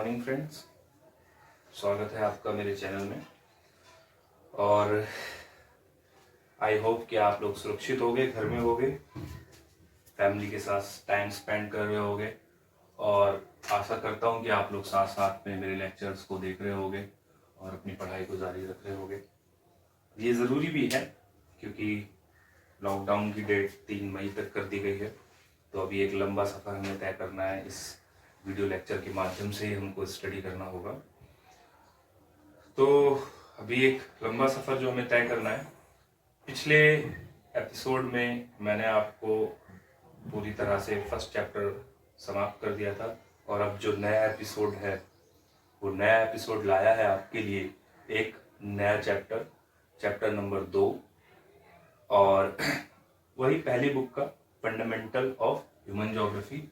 Morning friends, स्वागत है आपका मेरे चैनल में। और आई होप कि आप लोग सुरक्षित होंगे, घर में होंगे, फैमिली के साथ टाइम स्पेंड कर रहे होंगे और आशा करता हूं कि आप लोग साथ साथ में मेरे लेक्चर्स को देख रहे होंगे और अपनी पढ़ाई को जारी रख रहे होंगे। ये ज़रूरी भी है क्योंकि लॉकडाउन की डेट 3 मई तक कर दी गई है, तो अभी एक लंबा सफ़र हमें तय करना है। इस वीडियो लेक्चर के माध्यम से ही हमको स्टडी करना होगा। तो अभी एक लंबा सफ़र जो हमें तय करना है। पिछले एपिसोड में मैंने आपको पूरी तरह से फर्स्ट चैप्टर समाप्त कर दिया था और अब जो नया एपिसोड है वो नया एपिसोड लाया है आपके लिए एक नया चैप्टर नंबर 2 और वही पहली बुक का fundamental of human geography.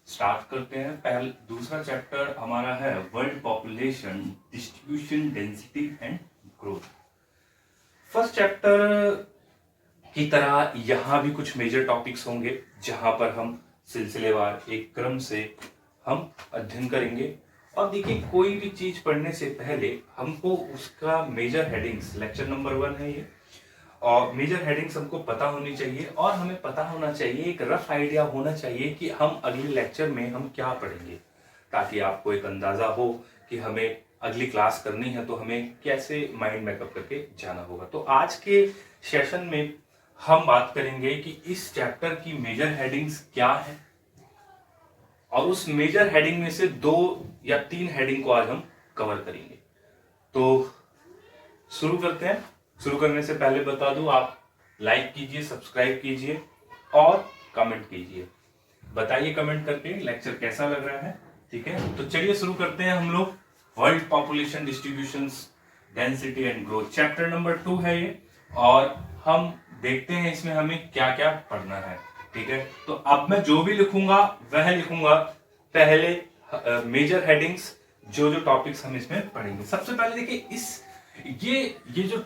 Start करते हैं। दूसरा चैप्टर हमारा है world population distribution density and growth. First chapter की तरह यहाँ भी कुछ मेजर टॉपिक्स होंगे जहां पर हम सिलसिलेवार एक क्रम से हम अध्ययन करेंगे। और देखिए, कोई भी चीज पढ़ने से पहले हमको उसका मेजर हेडिंग्स, लेक्चर नंबर 1 है ये, और मेजर हेडिंग्स हमको पता होनी चाहिए और हमें पता होना चाहिए, एक रफ आइडिया होना चाहिए कि हम अगले लेक्चर में हम क्या पढ़ेंगे, ताकि आपको एक अंदाजा हो कि हमें अगली क्लास करनी है तो हमें कैसे माइंड मेकअप करके जाना होगा। तो आज के सेशन में हम बात करेंगे कि इस चैप्टर की मेजर हेडिंग्स क्या है और उस मेजर हेडिंग में से 2 या 3 हेडिंग को आज हम कवर करेंगे। तो शुरू करते हैं। शुरू करने से पहले बता दूं, आप लाइक कीजिए, सब्सक्राइब कीजिए और कमेंट कीजिए। बताइए कमेंट करके लेक्चर कैसा लग रहा है, ठीक है। तो चलिए शुरू करते हैं हम लोग। World population distributions density and growth, chapter number 2 है ये, और हम देखते हैं इसमें हमें क्या क्या पढ़ना है, ठीक है। तो अब मैं जो भी लिखूंगा वह लिखूंगा पहले मेजर हेडिंग्स, जो टॉपिक्स हम इसमें पढ़ेंगे। सबसे पहले देखिए, ये जो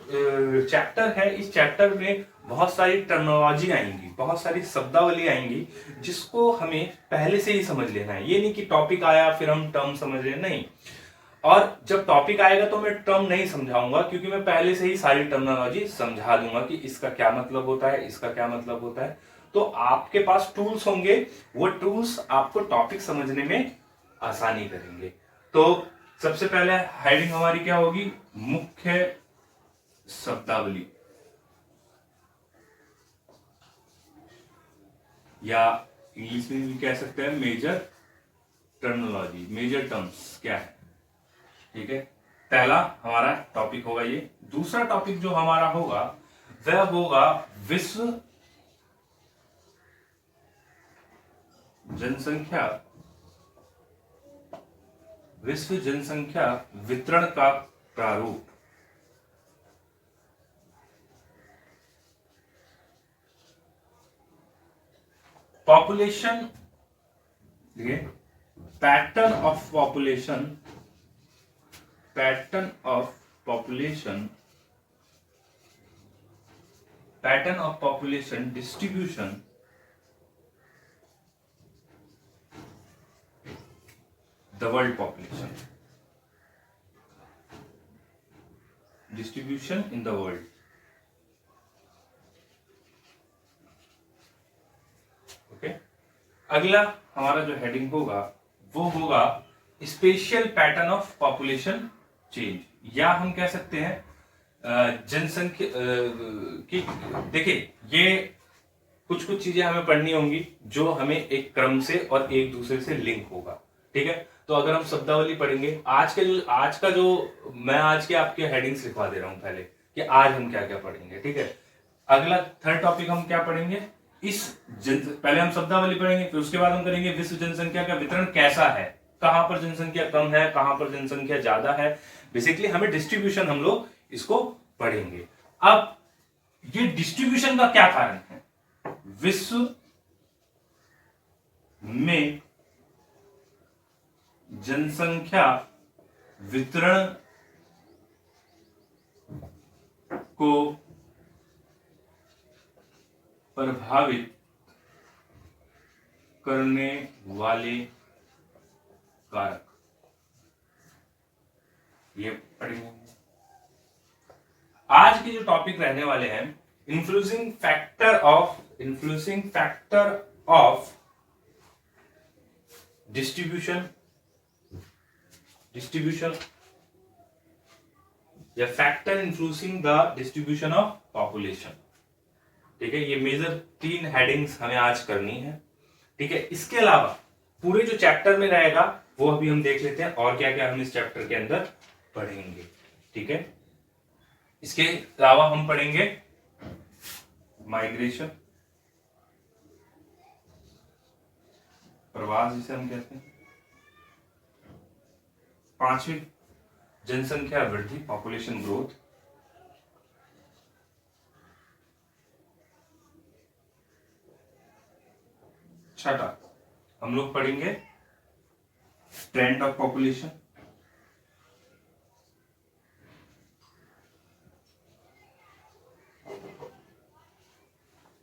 चैप्टर है, इस चैप्टर में बहुत सारी टर्मिनोलॉजी आएंगी, बहुत सारी शब्दावली आएंगी जिसको हमें पहले से ही समझ लेना है। ये नहीं कि टॉपिक आया फिर हम टर्म समझ रहे, नहीं। और जब टॉपिक आएगा तो मैं टर्म नहीं समझाऊंगा, क्योंकि मैं पहले से ही सारी टर्मिनोलॉजी समझा दूंगा कि इसका क्या मतलब होता है, इसका क्या मतलब होता है। तो आपके पास टूल्स होंगे, वो टूल्स आपको टॉपिक समझने में आसानी करेंगे। तो सबसे पहले हेडिंग हमारी क्या होगी? मुख्य शब्दावली, या इंग्लिश में भी कह सकते हैं मेजर टर्मिनोलॉजी, मेजर टर्म्स क्या है, ठीक है। पहला हमारा टॉपिक होगा ये। दूसरा टॉपिक जो हमारा होगा वह होगा विश्व जनसंख्या वितरण का प्रारूप। Population, pattern of population distribution the world population, distribution in the world। Okay, अगला हमारा जो हेडिंग होगा वो होगा special pattern of population change, या हम कह सकते हैं जनसंख्या की। देखिए, ये कुछ चीजें हमें पढ़नी होंगी जो हमें एक क्रम से और एक दूसरे से लिंक होगा, ठीक है। तो अगर हम शब्दावली पढ़ेंगे, आज के आपके हेडिंग्स लिखवा दे रहा हूं पहले कि आज हम क्या क्या पढ़ेंगे, ठीक है। अगला थर्ड टॉपिक हम क्या पढ़ेंगे? पहले हम शब्दावली पढ़ेंगे, फिर उसके बाद हम करेंगे विश्व जनसंख्या का वितरण कैसा है, कहां पर जनसंख्या कम है, कहां पर जनसंख्या ज्यादा है। बेसिकली हमें डिस्ट्रीब्यूशन, हम लोग इसको पढ़ेंगे। अब ये डिस्ट्रीब्यूशन का क्या कारण है? विश्व में जनसंख्या वितरण को प्रभावित करने वाले कारक। ये पढ़ेंगे। आज के जो टॉपिक रहने वाले हैं, इन्फ्लुएंसिंग फैक्टर ऑफ डिस्ट्रीब्यूशन या factor influencing the distribution of population. ठीक है, ये मेजर 3 हेडिंग्स हमें आज करनी है। ठीक है, इसके अलावा पूरे जो चैप्टर में रहेगा वो अभी हम देख लेते हैं और क्या क्या हम इस चैप्टर के अंदर पढ़ेंगे। ठीक है, इसके अलावा हम पढ़ेंगे माइग्रेशन, प्रवास जिसे हम कहते हैं। 5वीं जनसंख्या वृद्धि, पॉपुलेशन ग्रोथ। 6वां हम लोग पढ़ेंगे ट्रेंड ऑफ पॉपुलेशन।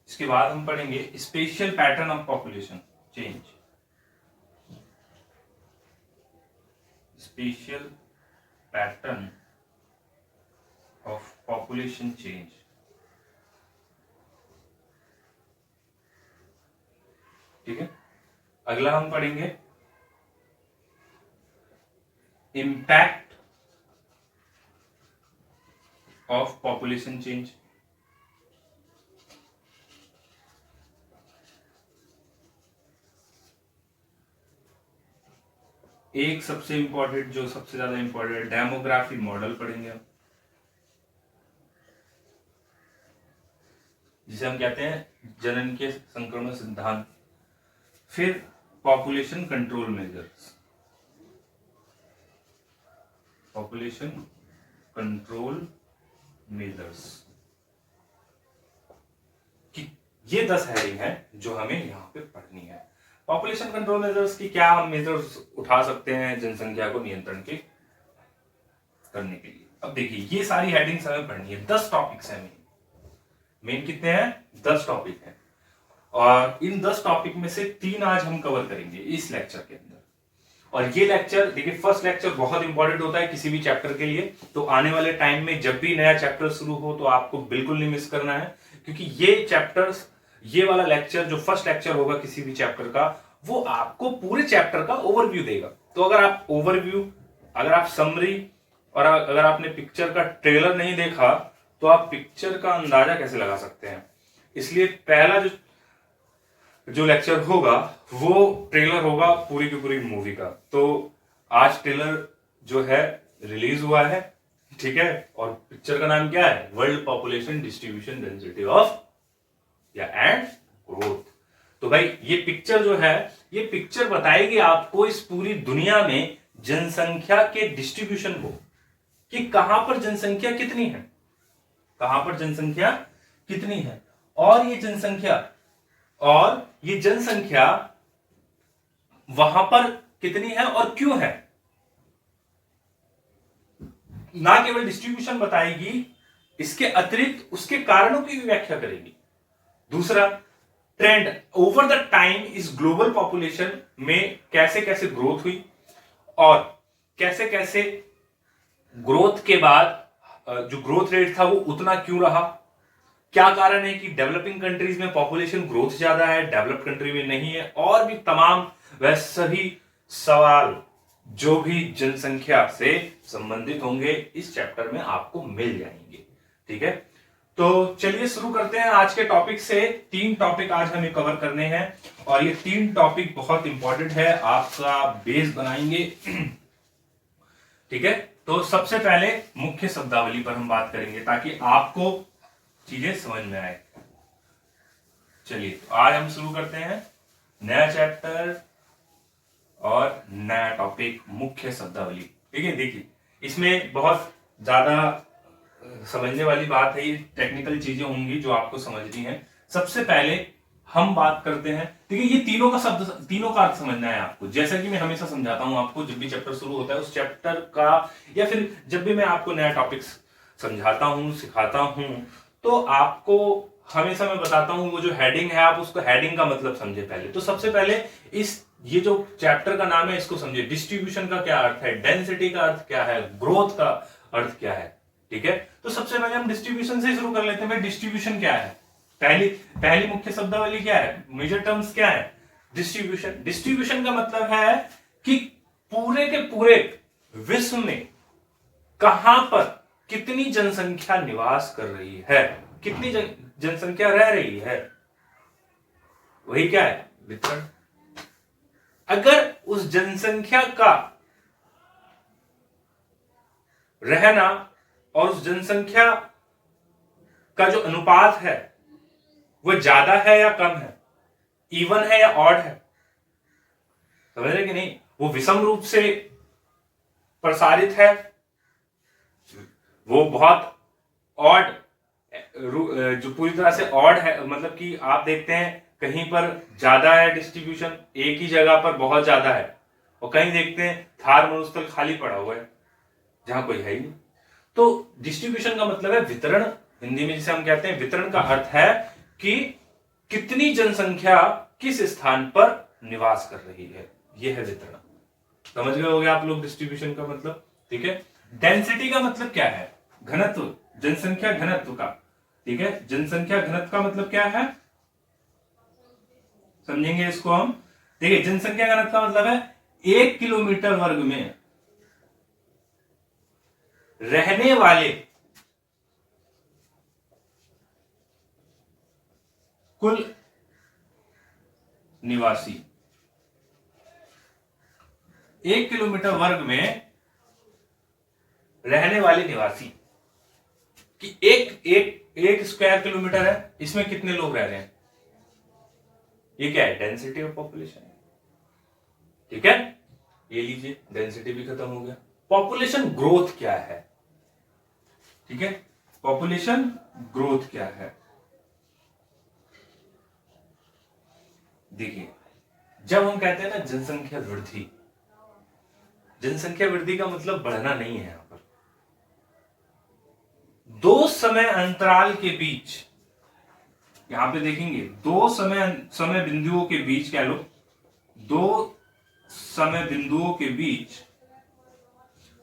इसके बाद हम पढ़ेंगे special pattern of population change, special pattern of population change. ठीक है, अगला हम पढ़ेंगे इम्पैक्ट ऑफ पॉपुलेशन चेंज। एक सबसे इंपॉर्टेंट, जो सबसे ज्यादा इंपॉर्टेंट, डेमोग्राफी मॉडल पढ़ेंगे हम, जिसे हम कहते हैं जनन के संक्रमण सिद्धांत। फिर population control measures, population control measures कि ये 10 हेडिंग है जो हमें यहां पे पढ़नी है। पॉपुलेशन कंट्रोल मेजर्स की क्या हम मेजर्स उठा सकते हैं जनसंख्या को नियंत्रण के करने के लिए। अब देखिए, ये सारी हेडिंग्स हमें पढ़नी है। 10 टॉपिक्स हैं मेन कितने हैं? 10 टॉपिक हैं, और इन 10 टॉपिक में से 3 आज हम कवर करेंगे इस लेक्चर के अंदर। और ये लेक्चर देखिए, फर्स्ट लेक्चर बहुत इंपॉर्टेंट होता है किसी भी चैप्टर के लिए, तो आने वाले टाइम में जब भी नया चैप्टर शुरू हो तो आपको बिल्कुल नहीं मिस करना है, क्योंकि ये चैप्टर्स, ये वाला लेक्चर जो फर्स्ट लेक्चर होगा किसी भी चैप्टर का, वो आपको पूरे चैप्टर का ओवरव्यू देगा। तो अगर आप ओवरव्यू, अगर आप समरी और अगर आपने पिक्चर का ट्रेलर नहीं देखा तो आप पिक्चर का अंदाजा कैसे लगा सकते हैं। इसलिए पहला जो लेक्चर होगा वो ट्रेलर होगा पूरी की पूरी मूवी का। तो आज ट्रेलर जो है रिलीज हुआ है, ठीक है, और पिक्चर का नाम क्या है? World population distribution density of या एंड ग्रोथ। तो भाई ये पिक्चर जो है, ये पिक्चर बताएगी आपको इस पूरी दुनिया में जनसंख्या के डिस्ट्रीब्यूशन को, कि कहां पर जनसंख्या कितनी है, कहां पर जनसंख्या कितनी है, और ये जनसंख्या वहां पर कितनी है और क्यों है। ना केवल डिस्ट्रीब्यूशन बताएगी, इसके अतिरिक्त उसके कारणों की भी व्याख्या करेगी। दूसरा, ट्रेंड ओवर द टाइम इस ग्लोबल पॉपुलेशन में कैसे कैसे ग्रोथ हुई, और कैसे कैसे ग्रोथ के बाद जो ग्रोथ रेट था वो उतना क्यों रहा, क्या कारण है कि डेवलपिंग कंट्रीज में पॉपुलेशन ग्रोथ ज्यादा है, डेवलप्ड कंट्री में नहीं है, और भी तमाम वह सभी सवाल जो भी जनसंख्या से संबंधित होंगे इस चैप्टर में आपको मिल जाएंगे। ठीक है, तो चलिए शुरू करते हैं आज के टॉपिक से। 3 टॉपिक आज हमें कवर करने हैं, और ये 3 टॉपिक बहुत इंपॉर्टेंट है, आपका बेस बनाएंगे। ठीक है, तो सबसे पहले मुख्य शब्दावली पर हम बात करेंगे ताकि आपको चीजें समझ में आए। चलिए, तो आज हम शुरू करते हैं नया चैप्टर और नया टॉपिक, मुख्य शब्दावली। ठीक है, देखिए इसमें बहुत ज्यादा समझने वाली बात है, ये टेक्निकल चीजें होंगी जो आपको समझनी है। सबसे पहले हम बात करते हैं, देखिए ये तीनों का अर्थ समझना है आपको। जैसा कि मैं हमेशा समझाता हूं आपको, जब भी चैप्टर शुरू होता है उस चैप्टर का, या फिर जब भी मैं आपको नया टॉपिक समझाता हूं, सिखाता हूं, तो आपको हमेशा मैं बताता हूं वो जो हेडिंग है, आप उसको हेडिंग का मतलब समझे पहले। तो सबसे पहले इस ये जो चैप्टर का नाम है इसको समझिए। डिस्ट्रीब्यूशन का क्या अर्थ है, डेंसिटी का अर्थ क्या है, ग्रोथ का अर्थ क्या है। ठीक है, तो सबसे पहले हम डिस्ट्रीब्यूशन से शुरू कर लेते हैं। भाई डिस्ट्रीब्यूशन क्या है, पहली पहली मुख्य शब्दावली क्या है, मेजर टर्म्स क्या है। डिस्ट्रीब्यूशन, डिस्ट्रीब्यूशन का मतलब है कि पूरे के पूरे विश्व में कहां पर कितनी जनसंख्या निवास कर रही है, कितनी जनसंख्या रह रही है, वही क्या है, वितरण। अगर उस जनसंख्या का रहना और उस जनसंख्या का जो अनुपात है वो ज्यादा है या कम है, इवन है या ऑड है, समझ रहे कि नहीं, वो विषम रूप से प्रसारित है, वो बहुत ऑड, जो पूरी तरह से ऑड है, मतलब कि आप देखते हैं कहीं पर ज्यादा है डिस्ट्रीब्यूशन, एक ही जगह पर बहुत ज्यादा है, और कहीं देखते हैं थार मरुस्थल खाली पड़ा हुआ है जहां कोई है ही नहीं। तो डिस्ट्रीब्यूशन का मतलब है वितरण, हिंदी में जिसे हम कहते हैं वितरण का अर्थ है कि कितनी जनसंख्या किस स्थान पर निवास कर रही है, यह है वितरण। समझ गए होंगे आप लोग डिस्ट्रीब्यूशन का मतलब। ठीक है, डेंसिटी का मतलब क्या है, घनत्व, जनसंख्या घनत्व का। ठीक है, जनसंख्या घनत्व का मतलब क्या है, समझेंगे इसको हम। देखिए, जनसंख्या घनत्व का मतलब है 1 किलोमीटर वर्ग में रहने वाले कुल निवासी, 1 किलोमीटर वर्ग में रहने वाले निवासी कि एक स्क्वायर किलोमीटर है, इसमें कितने लोग रह रहे हैं, ये क्या है, डेंसिटी ऑफ पॉपुलेशन। ठीक है, ये लीजिए, डेंसिटी भी खत्म हो गया। पॉपुलेशन ग्रोथ क्या है, ठीक है, पॉपुलेशन ग्रोथ क्या है। देखिए, जब हम कहते हैं ना जनसंख्या वृद्धि, जनसंख्या वृद्धि का मतलब बढ़ना नहीं है। यहां पर दो समय अंतराल के बीच, यहां पे देखेंगे दो समय बिंदुओं के बीच, क्या लो, दो समय बिंदुओं के बीच,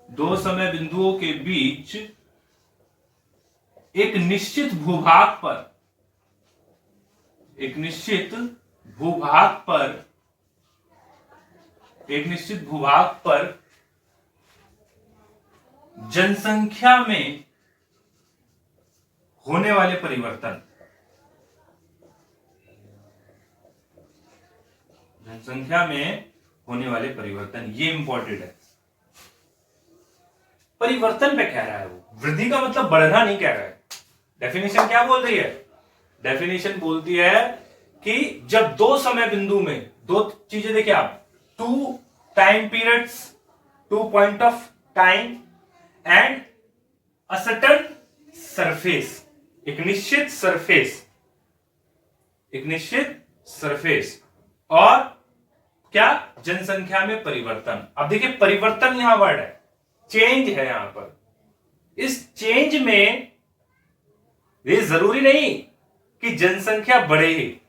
दो समय बिंदुओं के बीच एक निश्चित भूभाग पर, एक निश्चित भूभाग पर, एक निश्चित भूभाग पर जनसंख्या में होने वाले परिवर्तन, जनसंख्या में होने वाले परिवर्तन, ये इंपॉर्टेंट है। परिवर्तन पे कह रहा है वो, वृद्धि का मतलब बढ़ना नहीं कह रहा है। डेफिनेशन क्या बोल रही है, डेफिनेशन बोलती है कि जब दो समय बिंदु में, दो चीजें देखिए आप, two time periods, two point of time and a certain surface, एक निश्चित सरफेस, एक निश्चित सरफेस, और क्या, जनसंख्या में परिवर्तन। अब देखिए, परिवर्तन यहां वर्ड है, चेंज है यहां पर। इस चेंज में ये जरूरी नहीं कि जनसंख्या बढ़े ही,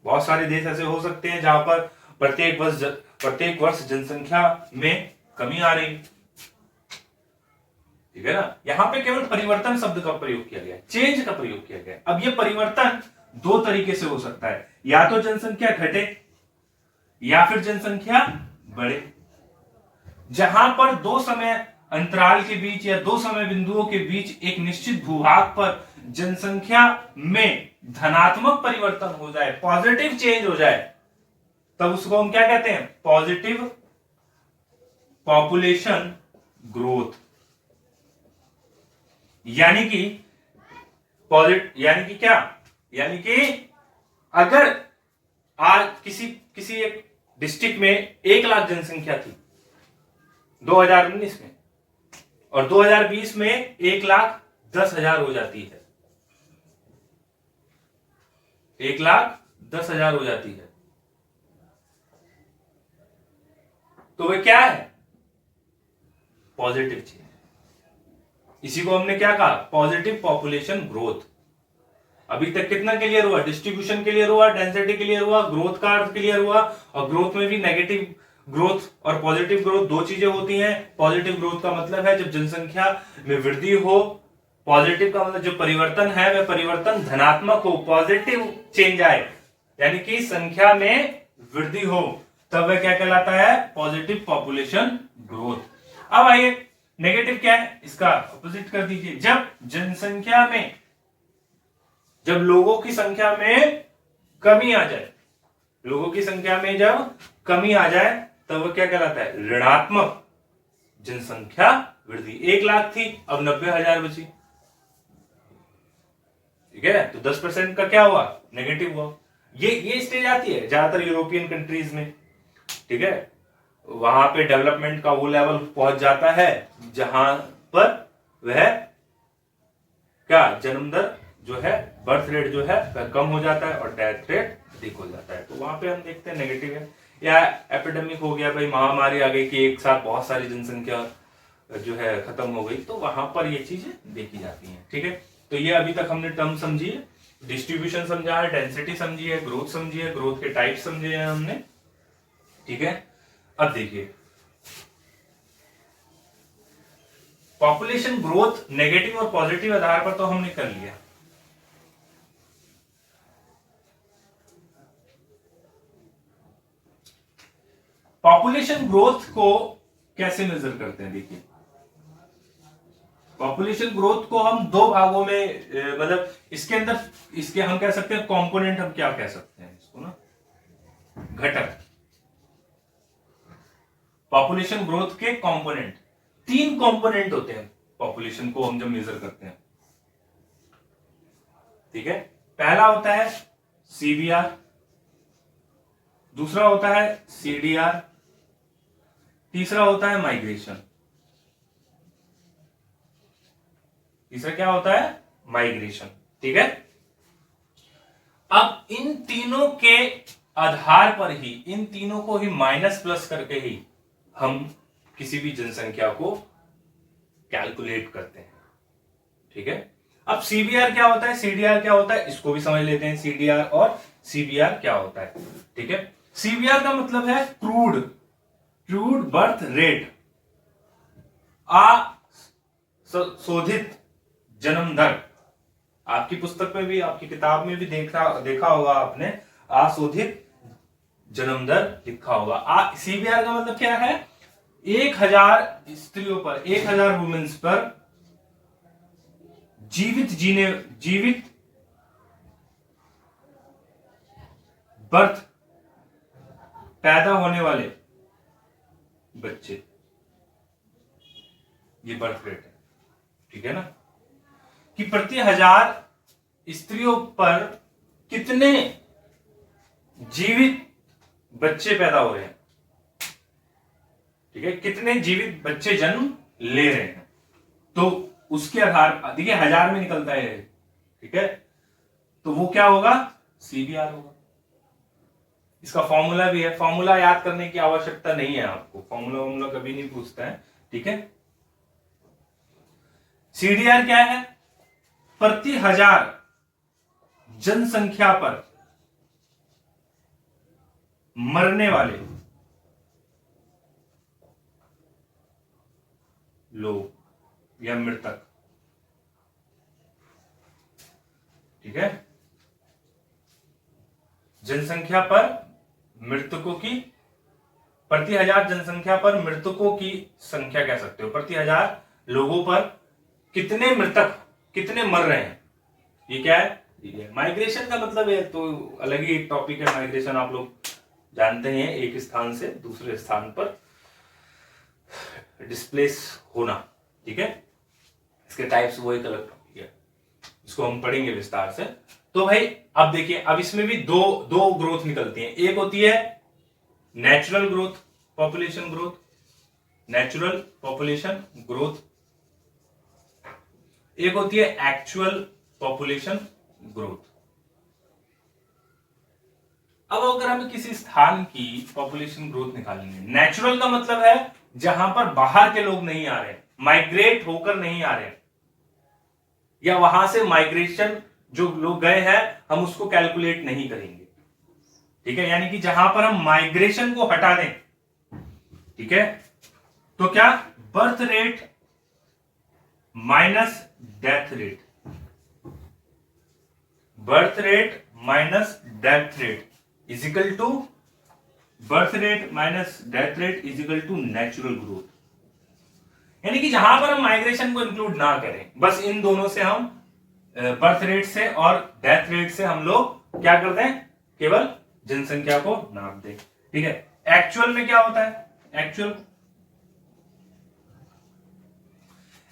बहुत सारे देश ऐसे हो सकते हैं जहां पर प्रत्येक वर्ष जनसंख्या में कमी आ रही, ठीक है ना। यहां पे केवल परिवर्तन शब्द का प्रयोग किया गया, चेंज का प्रयोग किया गया। अब ये परिवर्तन दो तरीके से हो सकता है, या तो जनसंख्या घटे या फिर जनसंख्या बढ़े। जहां पर दो समय अंतराल के बीच या दो समय बिंदुओं के बीच एक निश्चित भूभाग पर जनसंख्या में धनात्मक परिवर्तन हो जाए, पॉजिटिव चेंज हो जाए, तब उसको हम क्या कहते हैं, पॉजिटिव पॉपुलेशन ग्रोथ। यानी कि क्या, यानी कि अगर आज किसी एक डिस्ट्रिक्ट में 1 लाख जनसंख्या थी 2019 में, और 2020 में 1,10,000 हो जाती है, 1,10,000 हो जाती है, तो वह क्या है, पॉजिटिव चेंज। इसी को हमने क्या कहा, पॉजिटिव पॉपुलेशन ग्रोथ। अभी तक कितना क्लियर हुआ? डिस्ट्रीब्यूशन क्लियर हुआ, डेंसिटी क्लियर हुआ, ग्रोथ का अर्थ क्लियर हुआ। और ग्रोथ में भी नेगेटिव ग्रोथ और पॉजिटिव ग्रोथ दो चीजें होती हैं। पॉजिटिव ग्रोथ का मतलब है जब जनसंख्या में वृद्धि हो, पॉजिटिव का मतलब जो परिवर्तन है वह परिवर्तन धनात्मक हो, पॉजिटिव चेंज आए, यानी कि संख्या में वृद्धि हो, तब वह क्या कहलाता है? Positive population growth. अब आइए नेगेटिव क्या है, इसका अपोजिट कर दीजिए। जब जनसंख्या में, जब लोगों की संख्या में कमी आ जाए, लोगों की संख्या में जब कमी आ जाए तब वह क्या कहलाता है? ऋणात्मक जनसंख्या वृद्धि। 1 लाख थी, अब 90,000 बची, ठीक है, तो 10% का क्या हुआ? नेगेटिव हुआ। ये स्टेज आती है ज्यादातर यूरोपियन कंट्रीज में, ठीक है, वहां पे डेवलपमेंट का वो लेवल पहुंच जाता है जहां पर वह क्या, जन्म दर जो है, बर्थ रेट जो है वह कम हो जाता है और डेथ रेट अधिक हो जाता है। तो वहां पे हम देखते हैं नेगेटिव है। या एपिडेमिक हो गया, भाई महामारी आ गई कि एक साथ बहुत सारी जनसंख्या जो है खत्म हो गई, तो वहां पर ये चीजें देखी जाती हैं, ठीक है। तो ये अभी तक हमने टर्म समझी है, डिस्ट्रीब्यूशन समझा है, डेंसिटी समझी है, ग्रोथ समझी है, ग्रोथ के टाइप समझे हैं हमने, ठीक है। अब देखिए पॉपुलेशन ग्रोथ नेगेटिव और पॉजिटिव आधार पर तो हमने कर लिया। पॉपुलेशन ग्रोथ को कैसे मेजर करते हैं? देखिए पॉपुलेशन ग्रोथ को हम दो भागों में मतलब इसके अंदर, इसके हम कह सकते हैं कंपोनेंट, हम क्या कह सकते हैं इसको ना, घटक। पॉपुलेशन ग्रोथ के कंपोनेंट, 3 कंपोनेंट होते हैं पॉपुलेशन को हम जब मेजर करते हैं, ठीक है। पहला होता है सीबीआर, दूसरा होता है सीडीआर, तीसरा होता है माइग्रेशन। तीसरा क्या होता है? माइग्रेशन, ठीक है। अब इन तीनों के आधार पर ही, इन तीनों को ही माइनस प्लस करके ही हम किसी भी जनसंख्या को कैलकुलेट करते हैं, ठीक है। अब सीबीआर क्या होता है, सीडीआर क्या होता है, इसको भी समझ लेते हैं। सीडीआर और सीबीआर क्या होता है, ठीक है। सीबीआर का मतलब है क्रूड बर्थ रेट, शोधित जन्म दर। आपकी पुस्तक में भी, आपकी किताब में भी देखा होगा आपने, अशोधित जन्म दर लिखा होगा। सीबीआर का मतलब क्या है? 1000 स्त्रियों पर, 1000 वुमेन्स पर जीवित बर्थ पैदा होने वाले बच्चे, ये बर्थ रेट है, ठीक है ना, कि प्रति 1000 स्त्रियों पर कितने जीवित बच्चे पैदा हो रहे हैं, ठीक है, कितने जीवित बच्चे जन्म ले रहे हैं। तो उसके आधार, देखिए 1000 में निकलता है, ठीक है, तो वो क्या होगा? सीबीआर होगा। इसका फॉर्मूला भी है, फॉर्मूला याद करने की आवश्यकता नहीं है आपको, फॉर्मूला कभी नहीं पूछता है, ठीक है। सीडीआर क्या है? प्रति 1000 जनसंख्या पर मरने वाले लोग या मृतक, ठीक है, जनसंख्या पर मृतकों की, प्रति 1000 जनसंख्या पर मृतकों की संख्या कह सकते हो, प्रति 1000 लोगों पर कितने मृतक, कितने मर रहे हैं, ये क्या है? माइग्रेशन का मतलब है, तो अलग ही एक टॉपिक है माइग्रेशन, आप लोग जानते हैं, एक स्थान से दूसरे स्थान पर डिस्प्लेस होना, ठीक है। इसके टाइप्स वो एक अलग टॉपिक है, इसको हम पढ़ेंगे विस्तार से। तो भाई अब देखिए, अब इसमें भी दो ग्रोथ निकलती हैं। एक होती है natural growth, population growth, natural population growth, एक होती है एक्चुअल पॉपुलेशन ग्रोथ। अब अगर हमें किसी स्थान की पॉपुलेशन ग्रोथ निकालेंगे, नेचुरल का मतलब है जहां पर बाहर के लोग नहीं आ रहे, माइग्रेट होकर नहीं आ रहे, या वहां से माइग्रेशन जो लोग गए हैं हम उसको कैलकुलेट नहीं करेंगे, ठीक है। यानी कि जहां पर हम माइग्रेशन को हटा दें, ठीक है, तो क्या birth rate minus death rate, birth rate minus death rate is equal to birth rate minus death rate is equal to natural growth. यानी कि जहां पर हम माइग्रेशन को इंक्लूड ना करें, बस इन दोनों से हम बर्थ रेट से और डेथ रेट से हम लोग क्या करते हैं, केवल जनसंख्या को नाप दें, ठीक है। एक्चुअल में क्या होता है,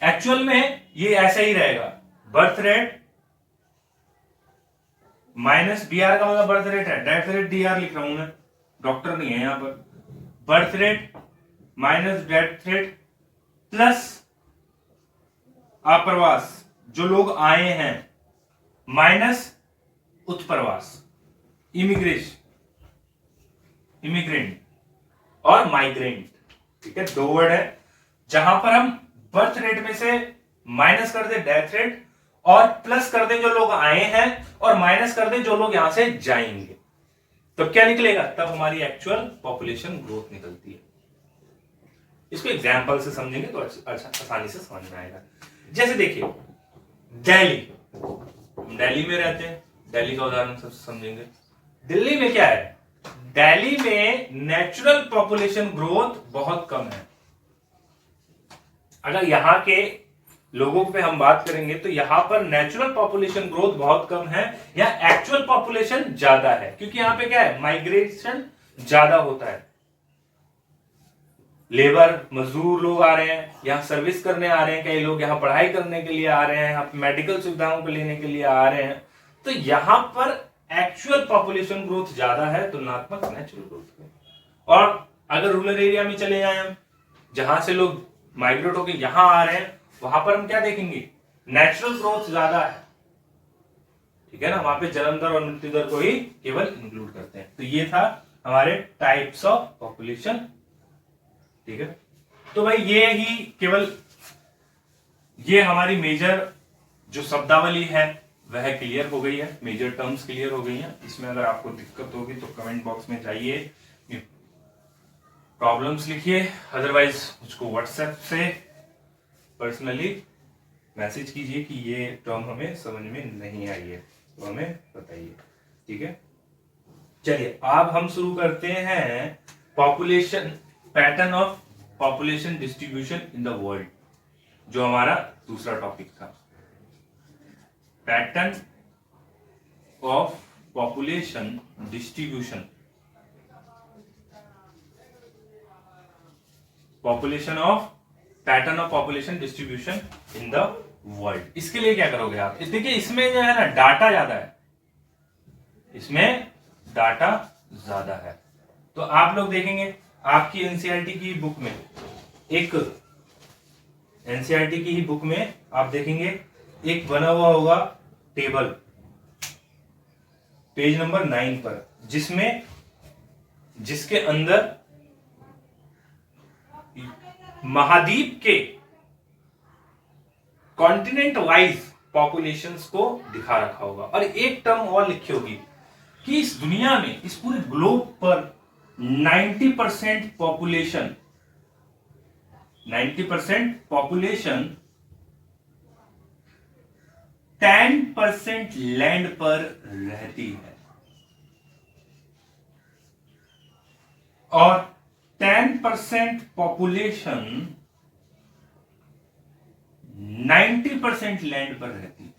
एक्चुअल में ये ऐसे ही रहेगा, बर्थ रेट माइनस बीआर का मतलब बर्थ रेट है, डेथ रेट डीआर लिख रहा हूं मैं, डॉक्टर नहीं है यहां पर। Birth rate minus death rate plus अप्रवास, जो लोग आए हैं, माइनस उत्प्रवास, इमिग्रेंट और माइग्रेंट, ठीक है, दो वर्ड है। जहां पर हम बर्थ रेट में से माइनस कर दे डेथ रेट और प्लस कर दे जो लोग आए हैं और माइनस कर दे जो लोग यहां से जाएंगे, तो क्या निकलेगा, तब हमारी एक्चुअल पॉपुलेशन ग्रोथ निकलती है। इसको एग्जांपल से समझेंगे तो अच्छा आसानी से समझ में आएगा। जैसे देखिए दिल्ली में रहते हैं, दिल्ली का उदाहरण सब समझेंगे। दिल्ली में क्या है, दिल्ली में नेचुरल पॉपुलेशन ग्रोथ बहुत कम है। अगर यहां के लोगों पे हम बात करेंगे तो यहां पर नेचुरल पॉपुलेशन ग्रोथ बहुत कम है, या एक्चुअल पॉपुलेशन ज्यादा है, क्योंकि यहां पे क्या है, माइग्रेशन ज्यादा होता है। लेबर मजदूर लोग आ रहे हैं, यहाँ सर्विस करने आ रहे हैं, कई लोग यहाँ पढ़ाई करने के लिए आ रहे हैं, यहाँ मेडिकल सुविधाओं को लेने के लिए आ रहे हैं, तो यहाँ पर एक्चुअल पॉपुलेशन ग्रोथ ज्यादा है तुलनात्मक नेचुरल ग्रोथ में। और अगर रूरल एरिया में चले जाएं हम, जहां से लोग माइग्रेट होकर यहां आ रहे हैं, वहां पर हम क्या देखेंगे, नेचुरल ग्रोथ ज्यादा है, ठीक है ना, वहां पे जन्म दर और मृत्यु दर को ही केवल इंक्लूड करते हैं। तो ये था हमारे टाइप्स ऑफ पॉपुलेशन, ठीक है। तो भाई ये ही केवल ये हमारी मेजर जो शब्दावली है वह क्लियर हो गई है, मेजर टर्म्स क्लियर हो गई हैं। इसमें अगर आपको दिक्कत होगी तो कमेंट बॉक्स में जाइए, प्रॉब्लम्स लिखिए, अदरवाइज मुझको व्हाट्सएप से पर्सनली मैसेज कीजिए कि ये टर्म हमें समझ में नहीं आई है तो हमें बताइए, ठीक है। चलिए अब हम शुरू करते हैं population, pattern of population distribution in the world, जो हमारा दूसरा टॉपिक था। Pattern of population distribution, pattern of population distribution in the world. इसके लिए क्या करोगे आप, देखिए इसमें जो है ना डाटा ज्यादा है, इसमें डाटा ज्यादा है, तो आप लोग देखेंगे आपकी एनसीईआरटी की बुक में, एक एनसीईआरटी की ही बुक में आप देखेंगे एक बना हुआ होगा टेबल पेज नंबर 9 पर, जिसके अंदर महाद्वीप के कॉन्टिनेंट वाइज पॉपुलेशंस को दिखा रखा होगा, और एक टर्म और लिखी होगी कि इस दुनिया में, इस पूरे ग्लोब पर 90% पॉपुलेशन 10% लैंड पर रहती है, और 10% पॉपुलेशन 90% लैंड पर रहती है।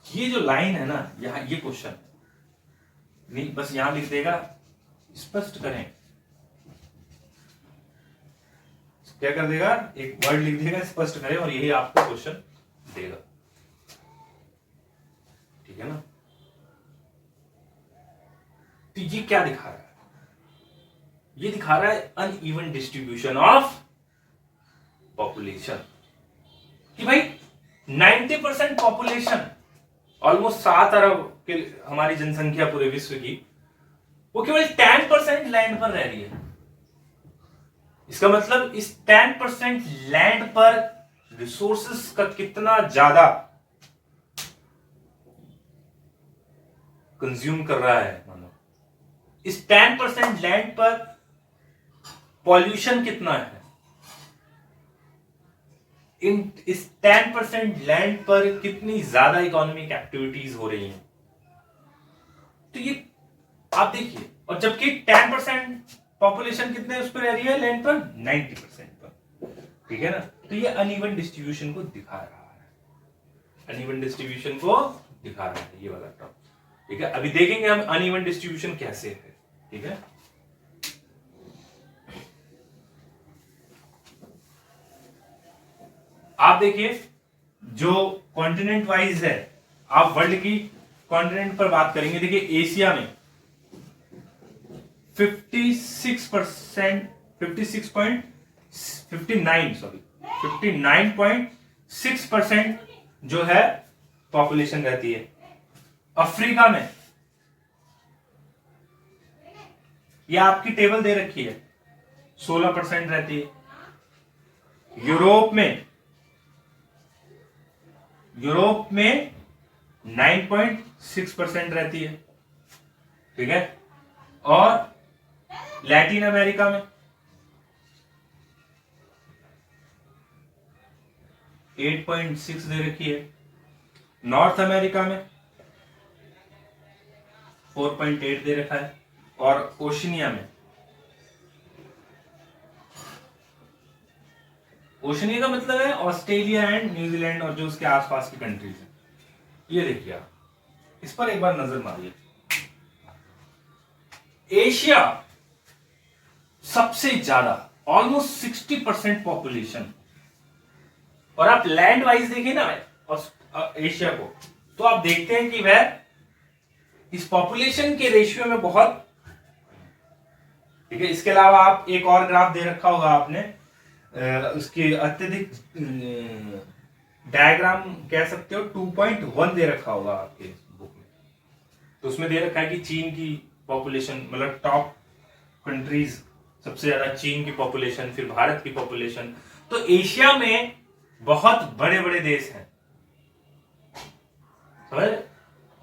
ये जो लाइन है ना, यहां ये क्वेश्चन नहीं, बस यहां लिख देगा, स्पष्ट करें, क्या कर देगा, एक वर्ड लिख देगा, स्पष्ट करें, और यही आपको क्वेश्चन देगा, ठीक है ना। तो ये क्या दिखा रहा है, ये दिखा रहा है अनइवन डिस्ट्रीब्यूशन ऑफ पॉपुलेशन, कि भाई 90% पॉपुलेशन, ऑलमोस्ट 7 अरब के हमारी जनसंख्या पूरे विश्व की, वो केवल 10% लैंड पर रह रही है। इसका मतलब इस 10% लैंड पर रिसोर्सेस का कितना ज्यादा कंज्यूम कर रहा है मानो, इस 10% लैंड पर पॉल्यूशन कितना है, इस 10% लैंड पर कितनी ज्यादा इकोनॉमिक एक्टिविटीज हो रही हैं। तो ये आप देखिए, और जबकि 10% पॉपुलेशन कितने उस पर रह रही है लैंड पर, 90% पर, ठीक है ना। तो ये अनइवन डिस्ट्रीब्यूशन को दिखा रहा है, अनइवन डिस्ट्रीब्यूशन को दिखा रहा है ये वाला टर्म, ठीक है। अभी देखेंगे हम अनइवन डिस्ट्रीब्यूशन कैसे है, ठीक है। आप देखिए जो कॉन्टिनेंट वाइज है, आप वर्ल्ड की कॉन्टिनेंट पर बात करेंगे, देखिए एशिया में 59.6% जो है पॉपुलेशन रहती है। अफ्रीका में, यह आपकी टेबल दे रखी है, 16% रहती है। यूरोप में 9.6% रहती है, ठीक है। और लैटिन अमेरिका में 8.6 दे रखी है। नॉर्थ अमेरिका में 4.8 दे रखा है। और ओशनिया में, ओशनिया का मतलब है ऑस्ट्रेलिया एंड न्यूजीलैंड और जो उसके आसपास की कंट्रीज है। ये देखिए आप, इस पर एक बार नजर मारिए। एशिया सबसे ज्यादा, ऑलमोस्ट 60% पॉपुलेशन, और आप लैंड वाइज देखिए ना एशिया को, तो आप देखते हैं कि वह इस पॉपुलेशन के रेशियो में बहुत, ठीक है। इसके अलावा आप एक और ग्राफ दे रखा होगा आपने, उसके अत्यधिक डायग्राम कह सकते हो, 2.1 दे रखा होगा आपके बुक में। तो उसमें दे रखा है कि चीन की पॉपुलेशन, मतलब टॉप कंट्रीज, सबसे ज्यादा चीन की पॉपुलेशन, फिर भारत की पॉपुलेशन। तो एशिया में बहुत बड़े बड़े देश हैं,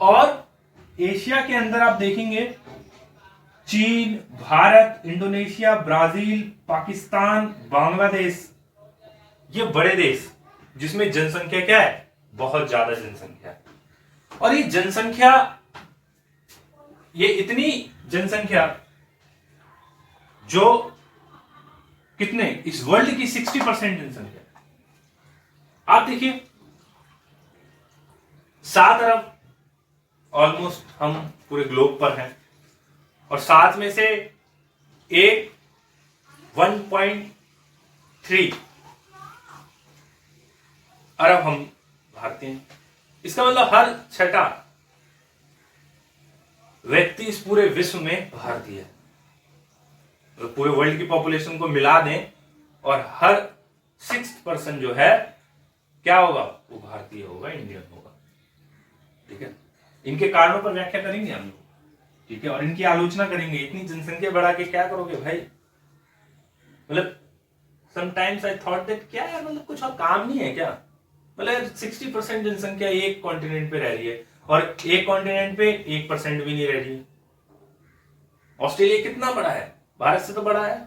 और एशिया के अंदर आप देखेंगे चीन, भारत, इंडोनेशिया, ब्राजील, पाकिस्तान, बांग्लादेश, ये बड़े देश जिसमें जनसंख्या क्या है, बहुत ज्यादा जनसंख्या है। और ये जनसंख्या, ये इतनी जनसंख्या जो कितने, इस वर्ल्ड की 60% जनसंख्या। आप देखिए 7 अरब ऑलमोस्ट हम पूरे ग्लोब पर हैं, और 7 में से एक 1.3 अरब हम भारतीय हैं। इसका मतलब हर छठा व्यक्ति इस पूरे विश्व में भारतीय है। तो पूरे वर्ल्ड की पॉपुलेशन को मिला दें और हर 6th पर्सन जो है क्या होगा, वो भारतीय होगा, इंडियन होगा, ठीक है। इनके कारणों पर व्याख्या करेंगे हम लोग, ठीक है, और इनकी आलोचना करेंगे। इतनी जनसंख्या बढ़ा के क्या करोगे भाई, मतलब समटाइम्स आई थॉट दैट क्या है, मतलब कुछ और काम नहीं है क्या, मतलब 60% जनसंख्या एक कॉन्टिनेंट पे रह रही है, और एक कॉन्टिनेंट पे 1% भी नहीं रह रही है। ऑस्ट्रेलिया कितना बड़ा है, भारत से तो बड़ा है,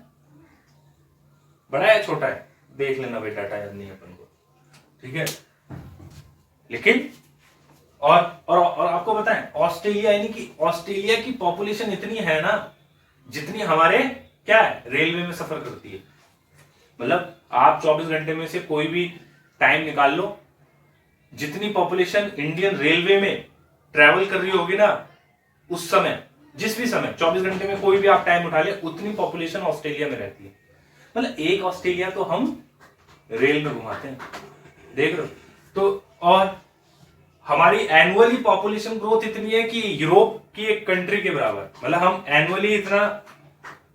बड़ा है छोटा है, देख लेना भाई, डाटा याद नहीं है अपन को, ठीक है। लेकिन और आपको बताएं, ऑस्ट्रेलिया, यानी कि ऑस्ट्रेलिया की पॉपुलेशन इतनी है ना जितनी हमारे क्या है, रेलवे में सफर करती है। मतलब आप 24 घंटे में से कोई भी टाइम निकाल लो, जितनी पॉपुलेशन इंडियन रेलवे में ट्रैवल कर रही होगी ना उस समय, जिस भी समय 24 घंटे में कोई भी आप टाइम उठा ले, उतनी पॉपुलेशन ऑस्ट्रेलिया में रहती है। मतलब एक ऑस्ट्रेलिया तो हम रेल में घुमाते हैं, देख रहे हो। तो और हमारी एनुअली पॉपुलेशन ग्रोथ इतनी है कि यूरोप की एक कंट्री के बराबर, मतलब हम एनुअली इतना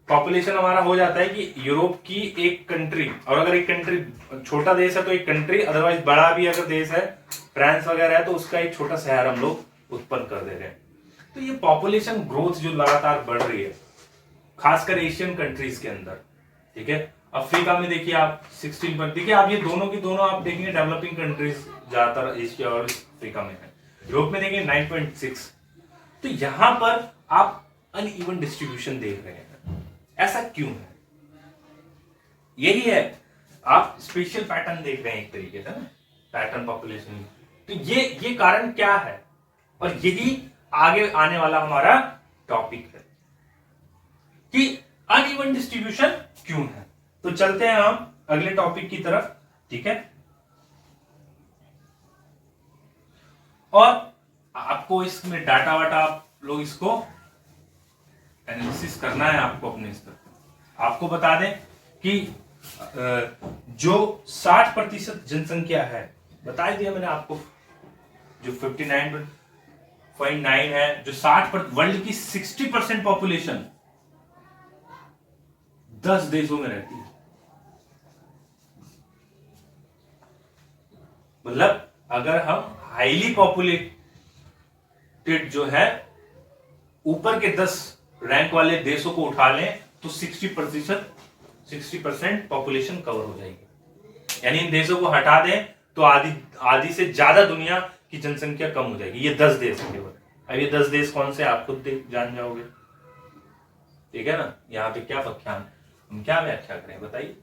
पॉपुलेशन हमारा हो जाता है कि यूरोप की एक कंट्री, और अगर एक कंट्री छोटा देश है तो एक कंट्री, अदरवाइज बड़ा भी अगर देश है, फ्रांस वगैरह है, तो उसका एक छोटा शहर हम लोग उत्पन्न कर दे रहे हैं। तो ये पॉपुलेशन ग्रोथ जो लगातार बढ़ रही है, खासकर एशियन कंट्रीज के अंदर, ठीक है। अफ्रीका में देखिए आप 16 पर, देखिए आप ये दोनों की दोनों आप देखेंगे डेवलपिंग कंट्रीज ज्यादातर एशिया और अफ्रीका में है। यूरोप में देखिए 9.6। तो यहां पर आप अनइवन डिस्ट्रीब्यूशन देख रहे हैं। ऐसा क्यों है? यही है, आप स्पेशल पैटर्न देख रहे हैं एक तरीके से ना, पैटर्न पॉपुलेशन। तो ये कारण क्या है, और यही आगे आने वाला हमारा टॉपिक है कि अनइवन डिस्ट्रीब्यूशन क्यों है। तो चलते हैं हम अगले टॉपिक की तरफ, ठीक है। और आपको इसमें डाटा वाटा आप लोग इसको एनालिसिस करना है आपको अपने स्तर पर। आपको बता दें कि जो 60% जनसंख्या है, बता दिया मैंने आपको, जो 59.9 है, जो 60% वर्ल्ड की 60% पॉपुलेशन 10 देशों में रहती है। मतलब अगर हम हाईली पॉपुलेटेड जो है ऊपर के 10 रैंक वाले देशों को उठा लें तो 60% पॉपुलेशन कवर हो जाएगी। यानी इन देशों को हटा दें तो आधी से ज्यादा दुनिया की जनसंख्या कम हो जाएगी। ये 10 देश है केवल। अब ये 10 देश कौन से आप खुद जान जाओगे, ठीक है ना। यहाँ पे क्या व्याख्यान, हम क्या व्याख्या करें बताइए,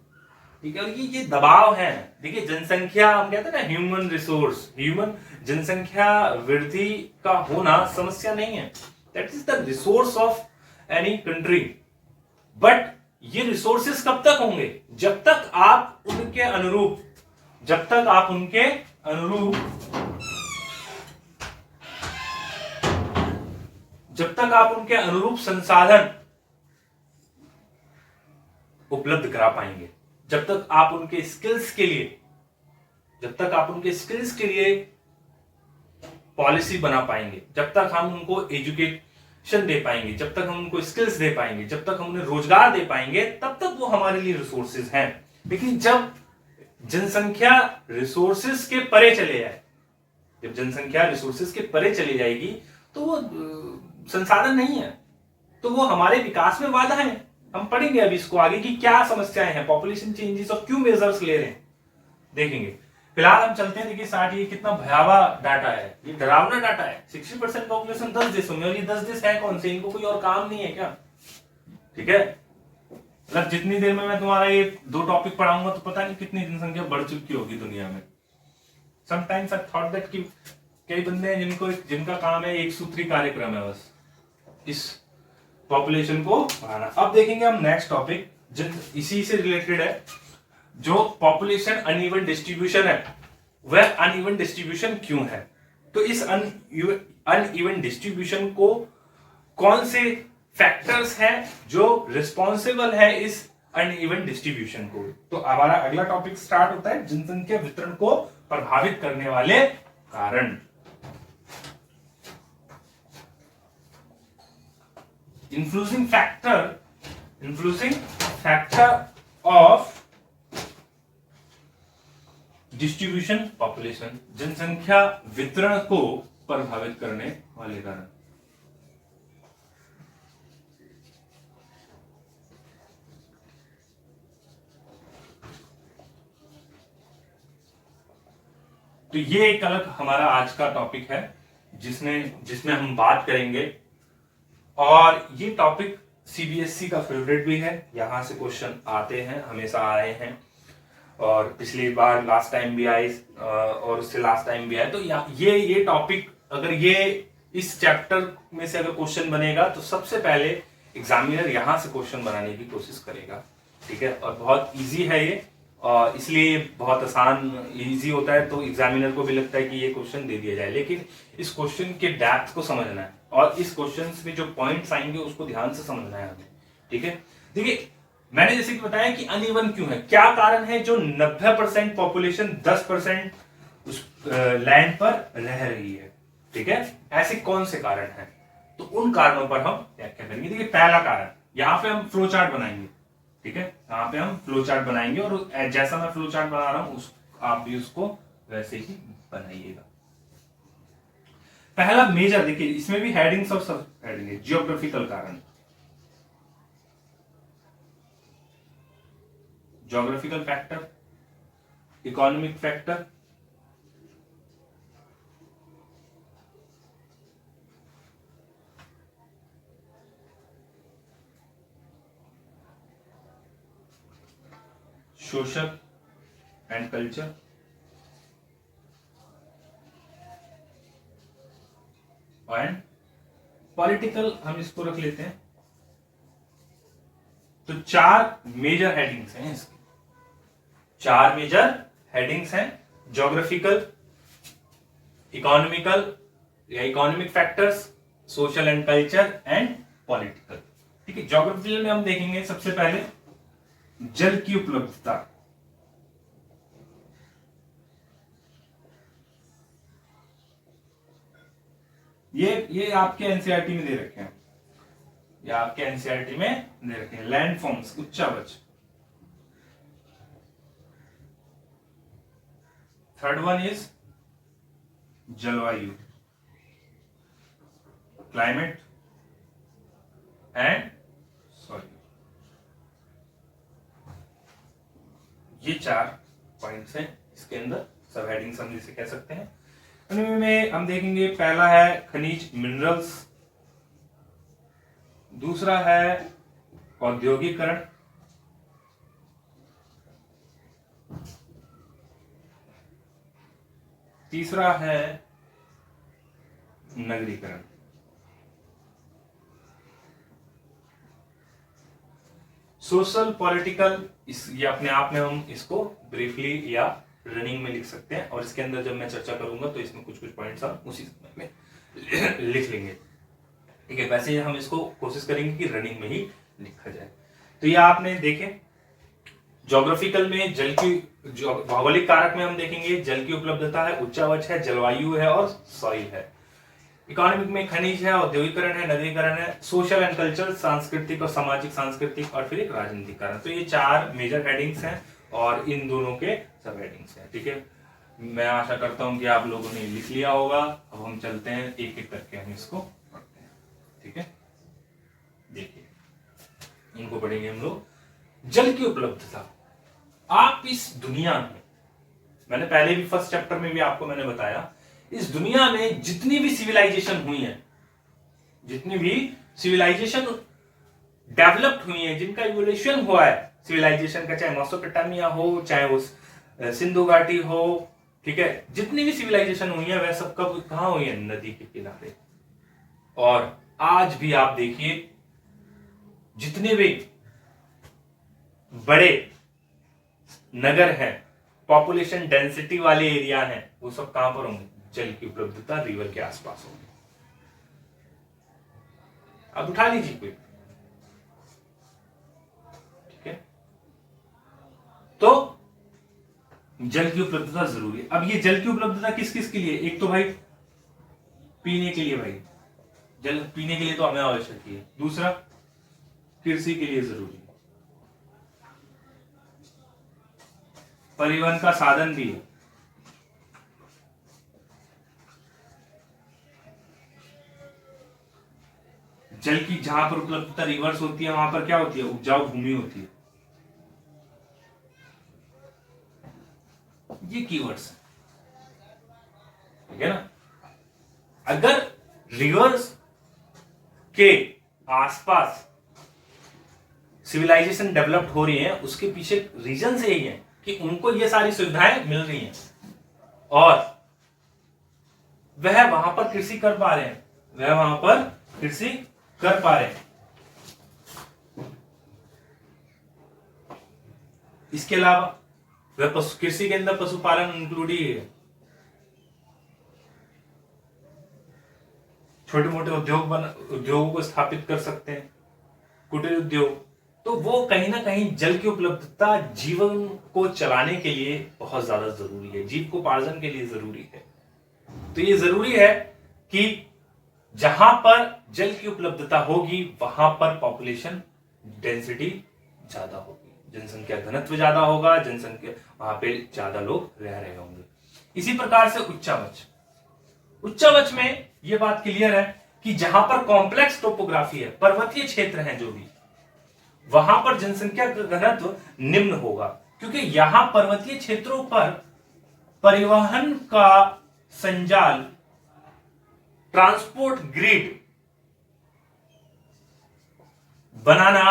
ठीक है। और ये दबाव है। देखिए जनसंख्या, हम कहते हैं ना ह्यूमन रिसोर्स, ह्यूमन जनसंख्या वृद्धि का होना समस्या नहीं है, that is the resource of any country. But ये रिसोर्सेस कब तक होंगे, जब तक आप उनके अनुरूप संसाधन उपलब्ध करा पाएंगे, जब तक आप उनके स्किल्स के लिए पॉलिसी बना पाएंगे, जब तक हम उनको एजुकेशन दे पाएंगे, जब तक हम उनको स्किल्स दे पाएंगे, जब तक हम उन्हें रोजगार दे पाएंगे, तब तक वो हमारे लिए रिसोर्सेज हैं। लेकिन जब जनसंख्या रिसोर्सेज के परे चले जाएगी तो वो संसाधन नहीं है, तो वो हमारे विकास में बाधा है। हम पढ़ेंगे अभी इसको आगे कि क्या समस्याएं हैं, पॉपुलेशन चेंजेस और क्यों मेजर्स ले रहे हैं, देखेंगे। फिलहाल हम चलते हैं। देखिए 60, ये कितना भयावह डाटा है, ये डरावना डाटा है। 60% पॉपुलेशन 10 देशों में, और ये 10 देश है कौन से, इनको कोई और काम नहीं है क्या, ठीक है। मतलब जितनी देर में मैं तुम्हारा ये 2 टॉपिक पढ़ाऊंगा तो पता नहीं कितनी जनसंख्या बढ़ चुकी होगी दुनिया में। समटाइम्स आई थॉट दैट कि कई बंदे हैं जिनका काम है एक सूत्री कार्यक्रम है, बस इस पॉपुलेशन को बढ़ाना। अब देखेंगे हम नेक्स्ट टॉपिक, इसी से रिलेटेड है। जो पॉपुलेशन अनइवन डिस्ट्रीब्यूशन है, वह अनइवन डिस्ट्रीब्यूशन क्यों है। तो इस अनइवन डिस्ट्रीब्यूशन को कौन से फैक्टर्स हैं जो रिस्पॉन्सिबल है इस अनइवन डिस्ट्रीब्यूशन को। तो हमारा अगला टॉपिक स्टार्ट होता है, जनसंख्या वितरण को प्रभावित करने वाले कारण। Influencing factor of distribution population, जनसंख्या वितरण को प्रभावित करने वाले कारण। तो ये एक अलग हमारा आज का टॉपिक है जिसमें हम बात करेंगे, और ये टॉपिक सीबीएसई का फेवरेट भी है। यहां से क्वेश्चन आते हैं, हमेशा आए हैं, और पिछली बार लास्ट टाइम भी आए, और उससे लास्ट टाइम भी आए। तो ये टॉपिक, अगर ये इस चैप्टर में से अगर क्वेश्चन बनेगा तो सबसे पहले एग्जामिनर यहां से क्वेश्चन बनाने की कोशिश करेगा, ठीक है। और बहुत इजी है ये, और इसलिए बहुत आसान इजी होता है, तो एग्जामिनर को भी लगता है कि ये क्वेश्चन दे दिया जाए। लेकिन इस क्वेश्चन के डेप्थ को समझना है, और इस क्वेश्चन में जो पॉइंट्स आएंगे उसको ध्यान से समझना है हमें, ठीक है। देखिए मैंने जैसे कि बताया कि अनइवन क्यों है, क्या कारण है जो 90% पॉपुलेशन 10% उस लैंड पर रह रही है, ठीक है। ऐसे कौन से कारण हैं, तो उन कारणों पर हम व्याख्या करेंगे। देखिए पहला कारण, यहां पे हम फ्लो चार्ट बनाएंगे, ठीक है। यहाँ पे हम फ्लो चार्ट बनाएंगे, और जैसा मैं फ्लो चार्ट बना रहा हूं आप भी उसको वैसे ही बनाइएगा। पहला मेजर, देखिए इसमें भी हेडिंग्स और सब हेडिंग है। जियोग्राफिकल कारण, geographical factor, economic factor, social and culture, and political, हम इसको रख लेते हैं। तो 4 मेजर हेडिंग्स हैं इसकी, 4 मेजर हेडिंग्स हैं, ज्योग्राफिकल, इकोनॉमिकल या economic factors, social and culture and political. ठीक है, ज्योग्राफिकल में हम देखेंगे सबसे पहले जल की उपलब्धता। ये आपके एनसीईआरटी में दे रखे हैं, या आपके एनसीईआरटी में दे रखे हैं, लैंड फॉर्म्स, उच्चावच। थर्ड वन इज जलवायु, क्लाइमेट एंड सॉइल। ये 4 पॉइंट्स हैं इसके अंदर, सब हेडिंग्स हम जिसे कह सकते हैं। में हम देखेंगे, पहला है खनिज मिनरल्स, दूसरा है औद्योगिकरण, तीसरा है नगरीकरण। सोशल पॉलिटिकल, ये अपने आप में हम इसको ब्रीफली या रनिंग में लिख सकते हैं, और इसके अंदर जब मैं चर्चा करूंगा तो इसमें कुछ पॉइंट्स हम उसी समय में लिख लेंगे। ठीक है, वैसे हम इसको कोशिश करेंगे कि रनिंग में ही लिखा जाए। तो ये आपने देखे, ज्योग्राफिकल में जल की, भौगोलिक कारक में हम देखेंगे जल की उपलब्धता है, उच्चावच है, जलवायु है और सॉइल है। इकोनॉमिक में खनिज है, औद्योगिकरण है, नगरीकरण है, सोशल एंड कल्चर, सांस्कृतिक और सामाजिक सांस्कृतिक, और फिर एक राजनीतिक कारण। तो ये 4 मेजर हेडिंग्स हैं और इन दोनों के सब हेडिंग्स हैं। ठीक है, मैं आशा करता हूं कि आप लोगों ने लिख लिया होगा। अब हम चलते हैं, एक एक करके हम इसको पढ़ते हैं। ठीक है, देखिए इनको पढ़ेंगे हम लोग। जल की उपलब्धता। आप इस दुनिया में, मैंने पहले भी फर्स्ट चैप्टर में भी आपको मैंने बताया, इस दुनिया में जितनी भी सिविलाइजेशन हुई है, जितनी भी सिविलाइजेशन डेवलप्ड हुई है, जिनका इवोल्यूशन हुआ है सिविलाइजेशन का, चाहे मेसोपोटामिया हो, चाहे वो सिंधु घाटी हो, ठीक है, जितनी भी सिविलाइजेशन हुई है वह सब कब कहां हुई है? नदी के किनारे। और आज भी आप देखिए, जितने भी बड़े नगर हैं, पॉपुलेशन डेंसिटी वाले एरिया हैं, वो सब कहां पर होंगे? जल की उपलब्धता रिवर के आसपास होगी। अब उठा लीजिए कोई, ठीक है। तो जल की उपलब्धता जरूरी है। अब ये जल की उपलब्धता किस किस के लिए? एक तो भाई पीने के लिए, भाई जल पीने के लिए तो हमें आवश्यक है। दूसरा कृषि के लिए जरूरी है, परिवहन का साधन भी है, जल की जहां पर उपलब्धता रिवर्स होती है वहां पर क्या होती है? उपजाऊ भूमि होती है। ये कीवर्ड्स है, ठीक है ना। अगर रिवर्स के आसपास सिविलाइजेशन डेवलप्ड हो रही है, उसके पीछे रीजन से यही है कि उनको ये सारी सुविधाएं मिल रही हैं और वह वहां पर कृषि कर पा रहे हैं, वह वहां पर कृषि कर पा रहे हैं। इसके अलावा वह कृषि के अंदर पशुपालन इंक्लूड ही है। छोटे मोटे उद्योगों को स्थापित कर सकते हैं, कुटीर उद्योग। तो वो कहीं ना कहीं जल की उपलब्धता जीवन को चलाने के लिए बहुत ज्यादा जरूरी है, जीविकोपार्जन के लिए जरूरी है। तो ये जरूरी है कि जहां पर जल की उपलब्धता होगी वहां पर पॉपुलेशन डेंसिटी ज्यादा होगी, जनसंख्या घनत्व ज्यादा होगा, जनसंख्या वहां पे ज्यादा लोग रह रहे होंगे। इसी प्रकार से उच्चावच में यह बात क्लियर है कि जहां पर कॉम्प्लेक्स टोपोग्राफी है, पर्वतीय क्षेत्र हैं जो भी, वहां पर जनसंख्या का घनत्व निम्न होगा, क्योंकि यहां पर्वतीय क्षेत्रों पर परिवहन का संजाल, ट्रांसपोर्ट ग्रिड बनाना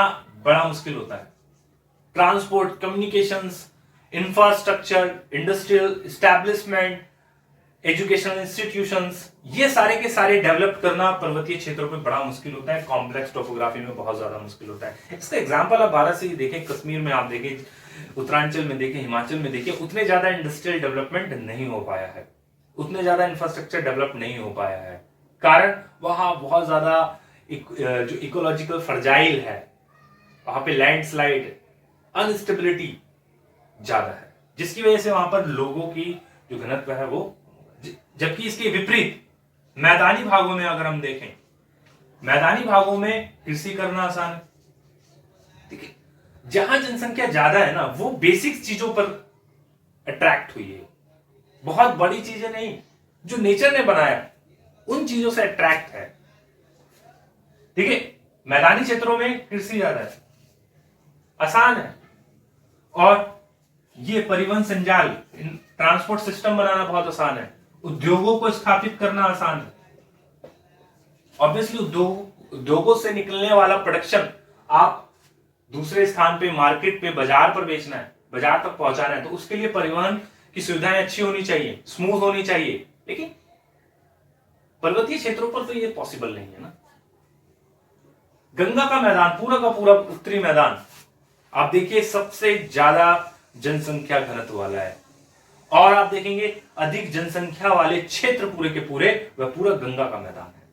बड़ा मुश्किल होता है। Transport, communications, infrastructure, industrial establishment, educational institutions, ये सारे के सारे डेवलप करना पर्वतीय क्षेत्रों पे बड़ा मुश्किल होता है। कॉम्प्लेक्स टोपोग्राफी में बहुत ज्यादा मुश्किल होता है। इसका एग्जांपल आप भारत से ही देखें, कश्मीर में आप देखें, उत्तरांचल में देखें, हिमाचल में देखें, उतने ज्यादा इंडस्ट्रियल डेवलपमेंट नहीं हो पाया है, उतने ज्यादा इंफ्रास्ट्रक्चर डेवलप नहीं हो पाया है। कारण वहां बहुत ज्यादा जो इकोलॉजिकल फ्रजाइल है, वहां पे लैंडस्लाइड, अनस्टेबिलिटी ज्यादा है, जिसकी वजह से वहां पर लोगों की जो घनत्व है वो, जबकि इसके विपरीत मैदानी भागों में अगर हम देखें, मैदानी भागों में कृषि करना आसान है। ठीक है, जहां जनसंख्या ज्यादा है ना, वो बेसिक चीजों पर अट्रैक्ट हुई है, बहुत बड़ी चीजें नहीं, जो नेचर ने बनाया उन चीजों से अट्रैक्ट है। ठीक है, मैदानी क्षेत्रों में कृषि ज्यादा है, आसान है, और ये परिवहन संजाल, ट्रांसपोर्ट सिस्टम बनाना बहुत आसान है, उद्योगों को स्थापित करना आसान है। ऑब्वियसली उद्योगों से निकलने वाला प्रोडक्शन आप दूसरे स्थान पे, मार्केट पे, बाजार पर बेचना है, बाजार तक पहुंचाना है, तो उसके लिए परिवहन की सुविधाएं अच्छी होनी चाहिए, स्मूथ होनी चाहिए। लेकिन पर्वतीय क्षेत्रों पर तो ये पॉसिबल नहीं है ना। गंगा का मैदान, पूरा का पूरा उत्तरी मैदान आप देखिए सबसे ज्यादा जनसंख्या घनत्व वाला है, और आप देखेंगे अधिक जनसंख्या वाले क्षेत्र पूरे के पूरे वह पूरा गंगा का मैदान है।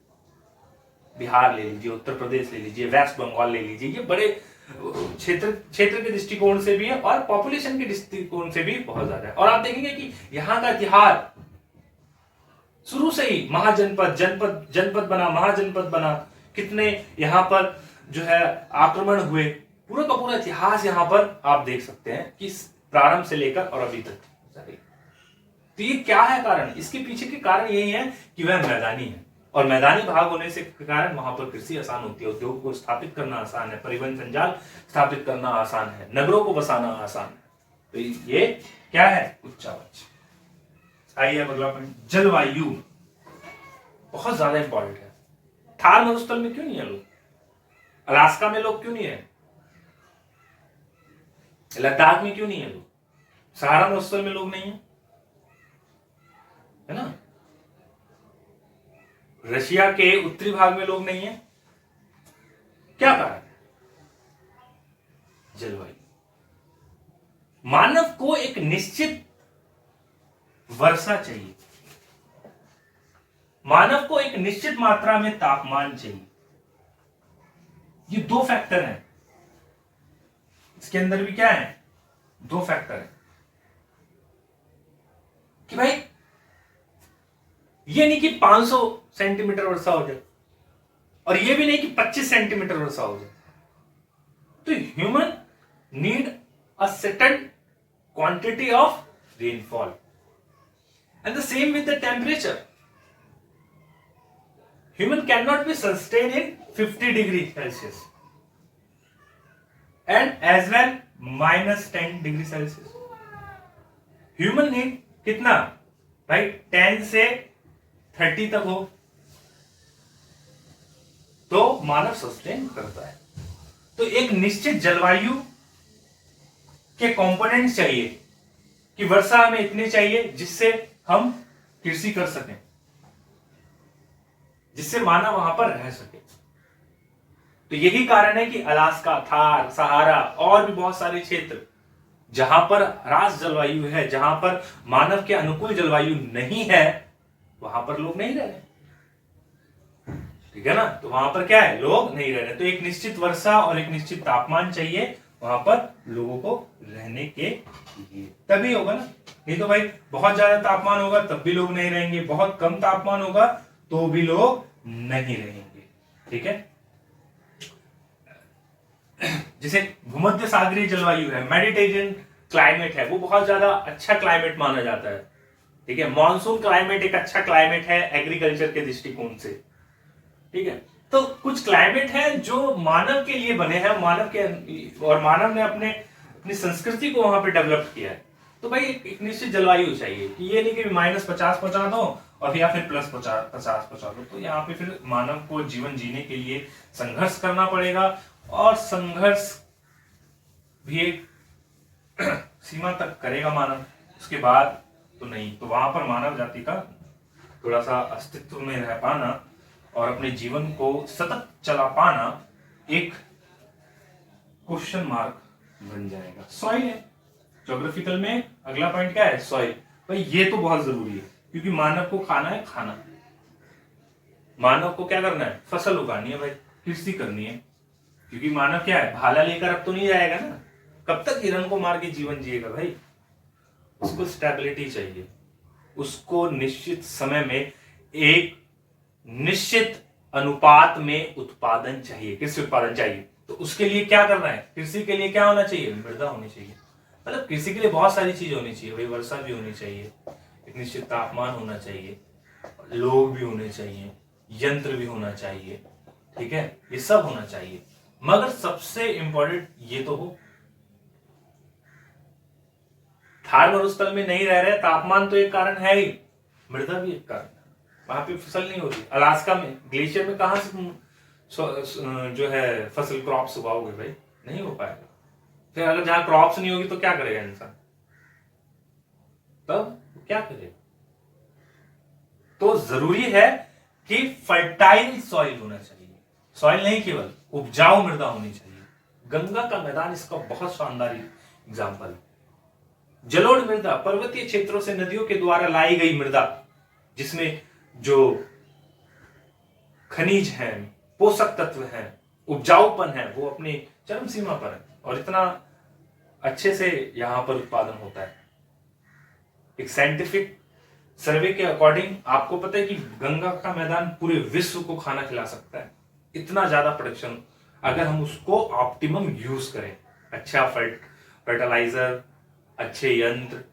बिहार ले लीजिए, उत्तर प्रदेश ले लीजिए, वेस्ट बंगाल ले लीजिए, ये बड़े क्षेत्र के दृष्टिकोण से भी है और पॉपुलेशन के दृष्टिकोण से भी बहुत ज्यादा है। और आप देखेंगे कि यहाँ का इतिहास शुरू से ही महाजनपद, जनपद, जनपद बना, महाजनपद बना, कितने यहाँ पर जो है आक्रमण हुए, पूरा का पूरा इतिहास यहाँ पर आप देख सकते हैं कि प्रारंभ से लेकर और अभी तक। तो ये क्या है कारण? इसके पीछे के कारण यही है कि वह मैदानी है, और मैदानी भाग होने से कारण वहां पर कृषि आसान होती है, उद्योग को स्थापित करना आसान है, परिवहन संजाल स्थापित करना आसान है, नगरों को बसाना आसान है। तो ये क्या है? उच्चावच। आइए अब अगला पॉइंट, जलवायु बहुत ज्यादा इंपॉर्टेंट है। थार मरुस्थल में क्यों नहीं है लोग? अलास्का में लोग क्यों नहीं है? लद्दाख में क्यों नहीं है लोग? सहारा मरुस्थल में लोग नहीं है ना? रशिया के उत्तरी भाग में लोग नहीं है, क्या कारण है? जलवायु। मानव को एक निश्चित वर्षा चाहिए, मानव को एक निश्चित मात्रा में तापमान चाहिए। ये दो फैक्टर हैं, इसके अंदर भी क्या है? दो फैक्टर है कि भाई ये नहीं कि 500 सेंटीमीटर वर्षा हो जाए, और ये भी नहीं कि 25 सेंटीमीटर वर्षा हो जाए। तो human need a certain quantity of rainfall, and the same with the temperature. Human cannot be sustained in 50 degrees Celsius and as well -10 degree Celsius. Human need कितना भाई? 10 से 30 तक हो तो मानव सस्टेन करता है। तो एक निश्चित जलवायु के कंपोनेंट चाहिए कि वर्षा हमें इतनी चाहिए जिससे हम कृषि कर सकें, जिससे मानव वहां पर रह सके। तो यही कारण है कि अलास्का, थार, सहारा और भी बहुत सारे क्षेत्र जहां पर ह्रास जलवायु है, जहां पर मानव के अनुकूल जलवायु नहीं है, वहां पर लोग नहीं रह रहे। ठीक है ना? तो वहां पर क्या है? लोग नहीं रह रहे। तो एक निश्चित वर्षा और एक निश्चित तापमान चाहिए वहां पर लोगों को रहने के लिए, तभी होगा ना। नहीं तो भाई बहुत ज्यादा तापमान होगा तब भी लोग नहीं रहेंगे, बहुत कम तापमान होगा तो भी लोग नहीं रहेंगे। ठीक है? जैसे भूमध्य सागरीय जलवायु है, मेडिटेरियन क्लाइमेट है, वो बहुत ज्यादा अच्छा क्लाइमेट माना जाता है। ठीक है? मॉनसून क्लाइमेट एक अच्छा क्लाइमेट है एग्रीकल्चर के दृष्टिकोण से। ठीक है? तो कुछ क्लाइमेट है जो मानव के लिए बने हैं, मानव के, और मानव ने अपनी संस्कृति को वहां पे डेवलप किया है। तो भाई एक निश्चित जलवायु चाहिए कि ये नहीं कि -50 पहुंचा दो और या फिर +50 पहुंचा दो। तो यहाँ पे फिर मानव को जीवन जीने के लिए संघर्ष करना पड़ेगा, और संघर्ष भी एक सीमा तक करेगा मानव, उसके बाद तो नहीं। तो वहां पर मानव जाति का थोड़ा सा अस्तित्व में रह पाना और अपने जीवन को सतत चला पाना एक क्वेश्चन मार्क बन जाएगा। सॉइल है ज्योग्राफिकल में, अगला पॉइंट क्या है? सॉइल। भाई ये तो बहुत जरूरी है, क्योंकि मानव को खाना है खाना, मानव को क्या करना है? फसल उगानी है भाई, कृषि करनी है। क्योंकि मानव क्या है? भाला लेकर अब तो नहीं जाएगा ना, कब तक हिरण को मार के जीवन जिएगा भाई? उसको स्टेबिलिटी चाहिए, उसको निश्चित समय में एक निश्चित अनुपात में उत्पादन चाहिए। कृषि उत्पादन चाहिए, तो उसके लिए क्या करना है? कृषि के लिए क्या होना चाहिए? मृदा होनी चाहिए। मतलब कृषि के लिए बहुत सारी चीज होनी चाहिए भाई, वर्षा भी होनी चाहिए, एक निश्चित तापमान होना चाहिए, लोग भी होने चाहिए, यंत्र भी होना चाहिए, ठीक है, ये सब होना चाहिए। मगर सबसे इंपॉर्टेंट ये तो हो, थार मरुस्थल में नहीं रह रहे, तापमान तो एक कारण है ही, मृदा भी एक कारण है, वहां पे फसल नहीं हो रही। अलास्का में ग्लेशियर में कहां से तुम जो है फसल क्रॉप्स उगाओगे भाई? नहीं हो पाएगा। फिर अगर जहां क्रॉप्स नहीं होगी तो क्या करेगा इंसान? तब क्या करेगा? तो जरूरी है कि फर्टाइल सॉइल होना चाहिए। सॉइल नहीं, केवल उपजाऊ मृदा होनी चाहिए। गंगा का मैदान इसका बहुत शानदार एग्जाम्पल है। जलोढ़ मृदा, पर्वतीय क्षेत्रों से नदियों के द्वारा लाई गई मृदा, जिसमें जो खनिज हैं, पोषक तत्व हैं, उपजाऊपन है, वो अपनी चरम सीमा पर है और इतना अच्छे से यहां पर उत्पादन होता है। एक साइंटिफिक सर्वे के अकॉर्डिंग आपको पता है कि गंगा का मैदान पूरे विश्व को खाना खिला सकता है, इतना ज्यादा प्रोडक्शन, अगर हम उसको ऑप्टिमम यूज करें। अच्छा फर्टिलाइजर, अच्छे यंत्र,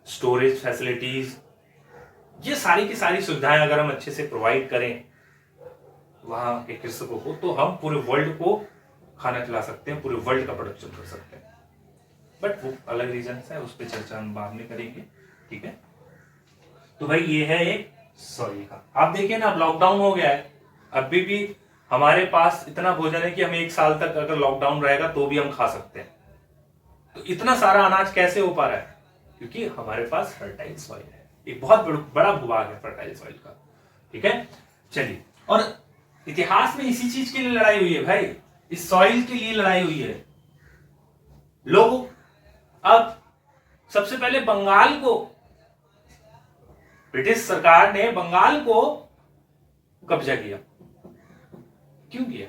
स्टोरेज फैसिलिटीज, ये सारी की सारी सुविधाएं अगर हम अच्छे से प्रोवाइड करें वहां के कृषकों को, तो हम पूरे वर्ल्ड को खाना खिला सकते हैं, पूरे वर्ल्ड का प्रोडक्शन कर सकते हैं। बट वो अलग रीजन है, उस पर चर्चा हम बाद में करेंगे, ठीक है। तो भाई ये है एक सॉरी का, आप देखिए ना, अब लॉकडाउन हो गया है, अभी भी हमारे पास इतना भोजन है कि हमें एक साल तक अगर लॉकडाउन रहेगा तो भी हम खा सकते हैं। तो इतना सारा अनाज कैसे हो पा रहा है? क्योंकि हमारे पास फर्टाइल सॉइल है, एक बहुत बड़ा भूभाग है फर्टाइल सॉइल का, ठीक है। चलिए, और इतिहास में इसी चीज के लिए लड़ाई हुई है भाई, इस सॉइल के लिए लड़ाई हुई है। लोग अब सबसे पहले बंगाल को, ब्रिटिश सरकार ने बंगाल को कब्जा किया। क्यों किया?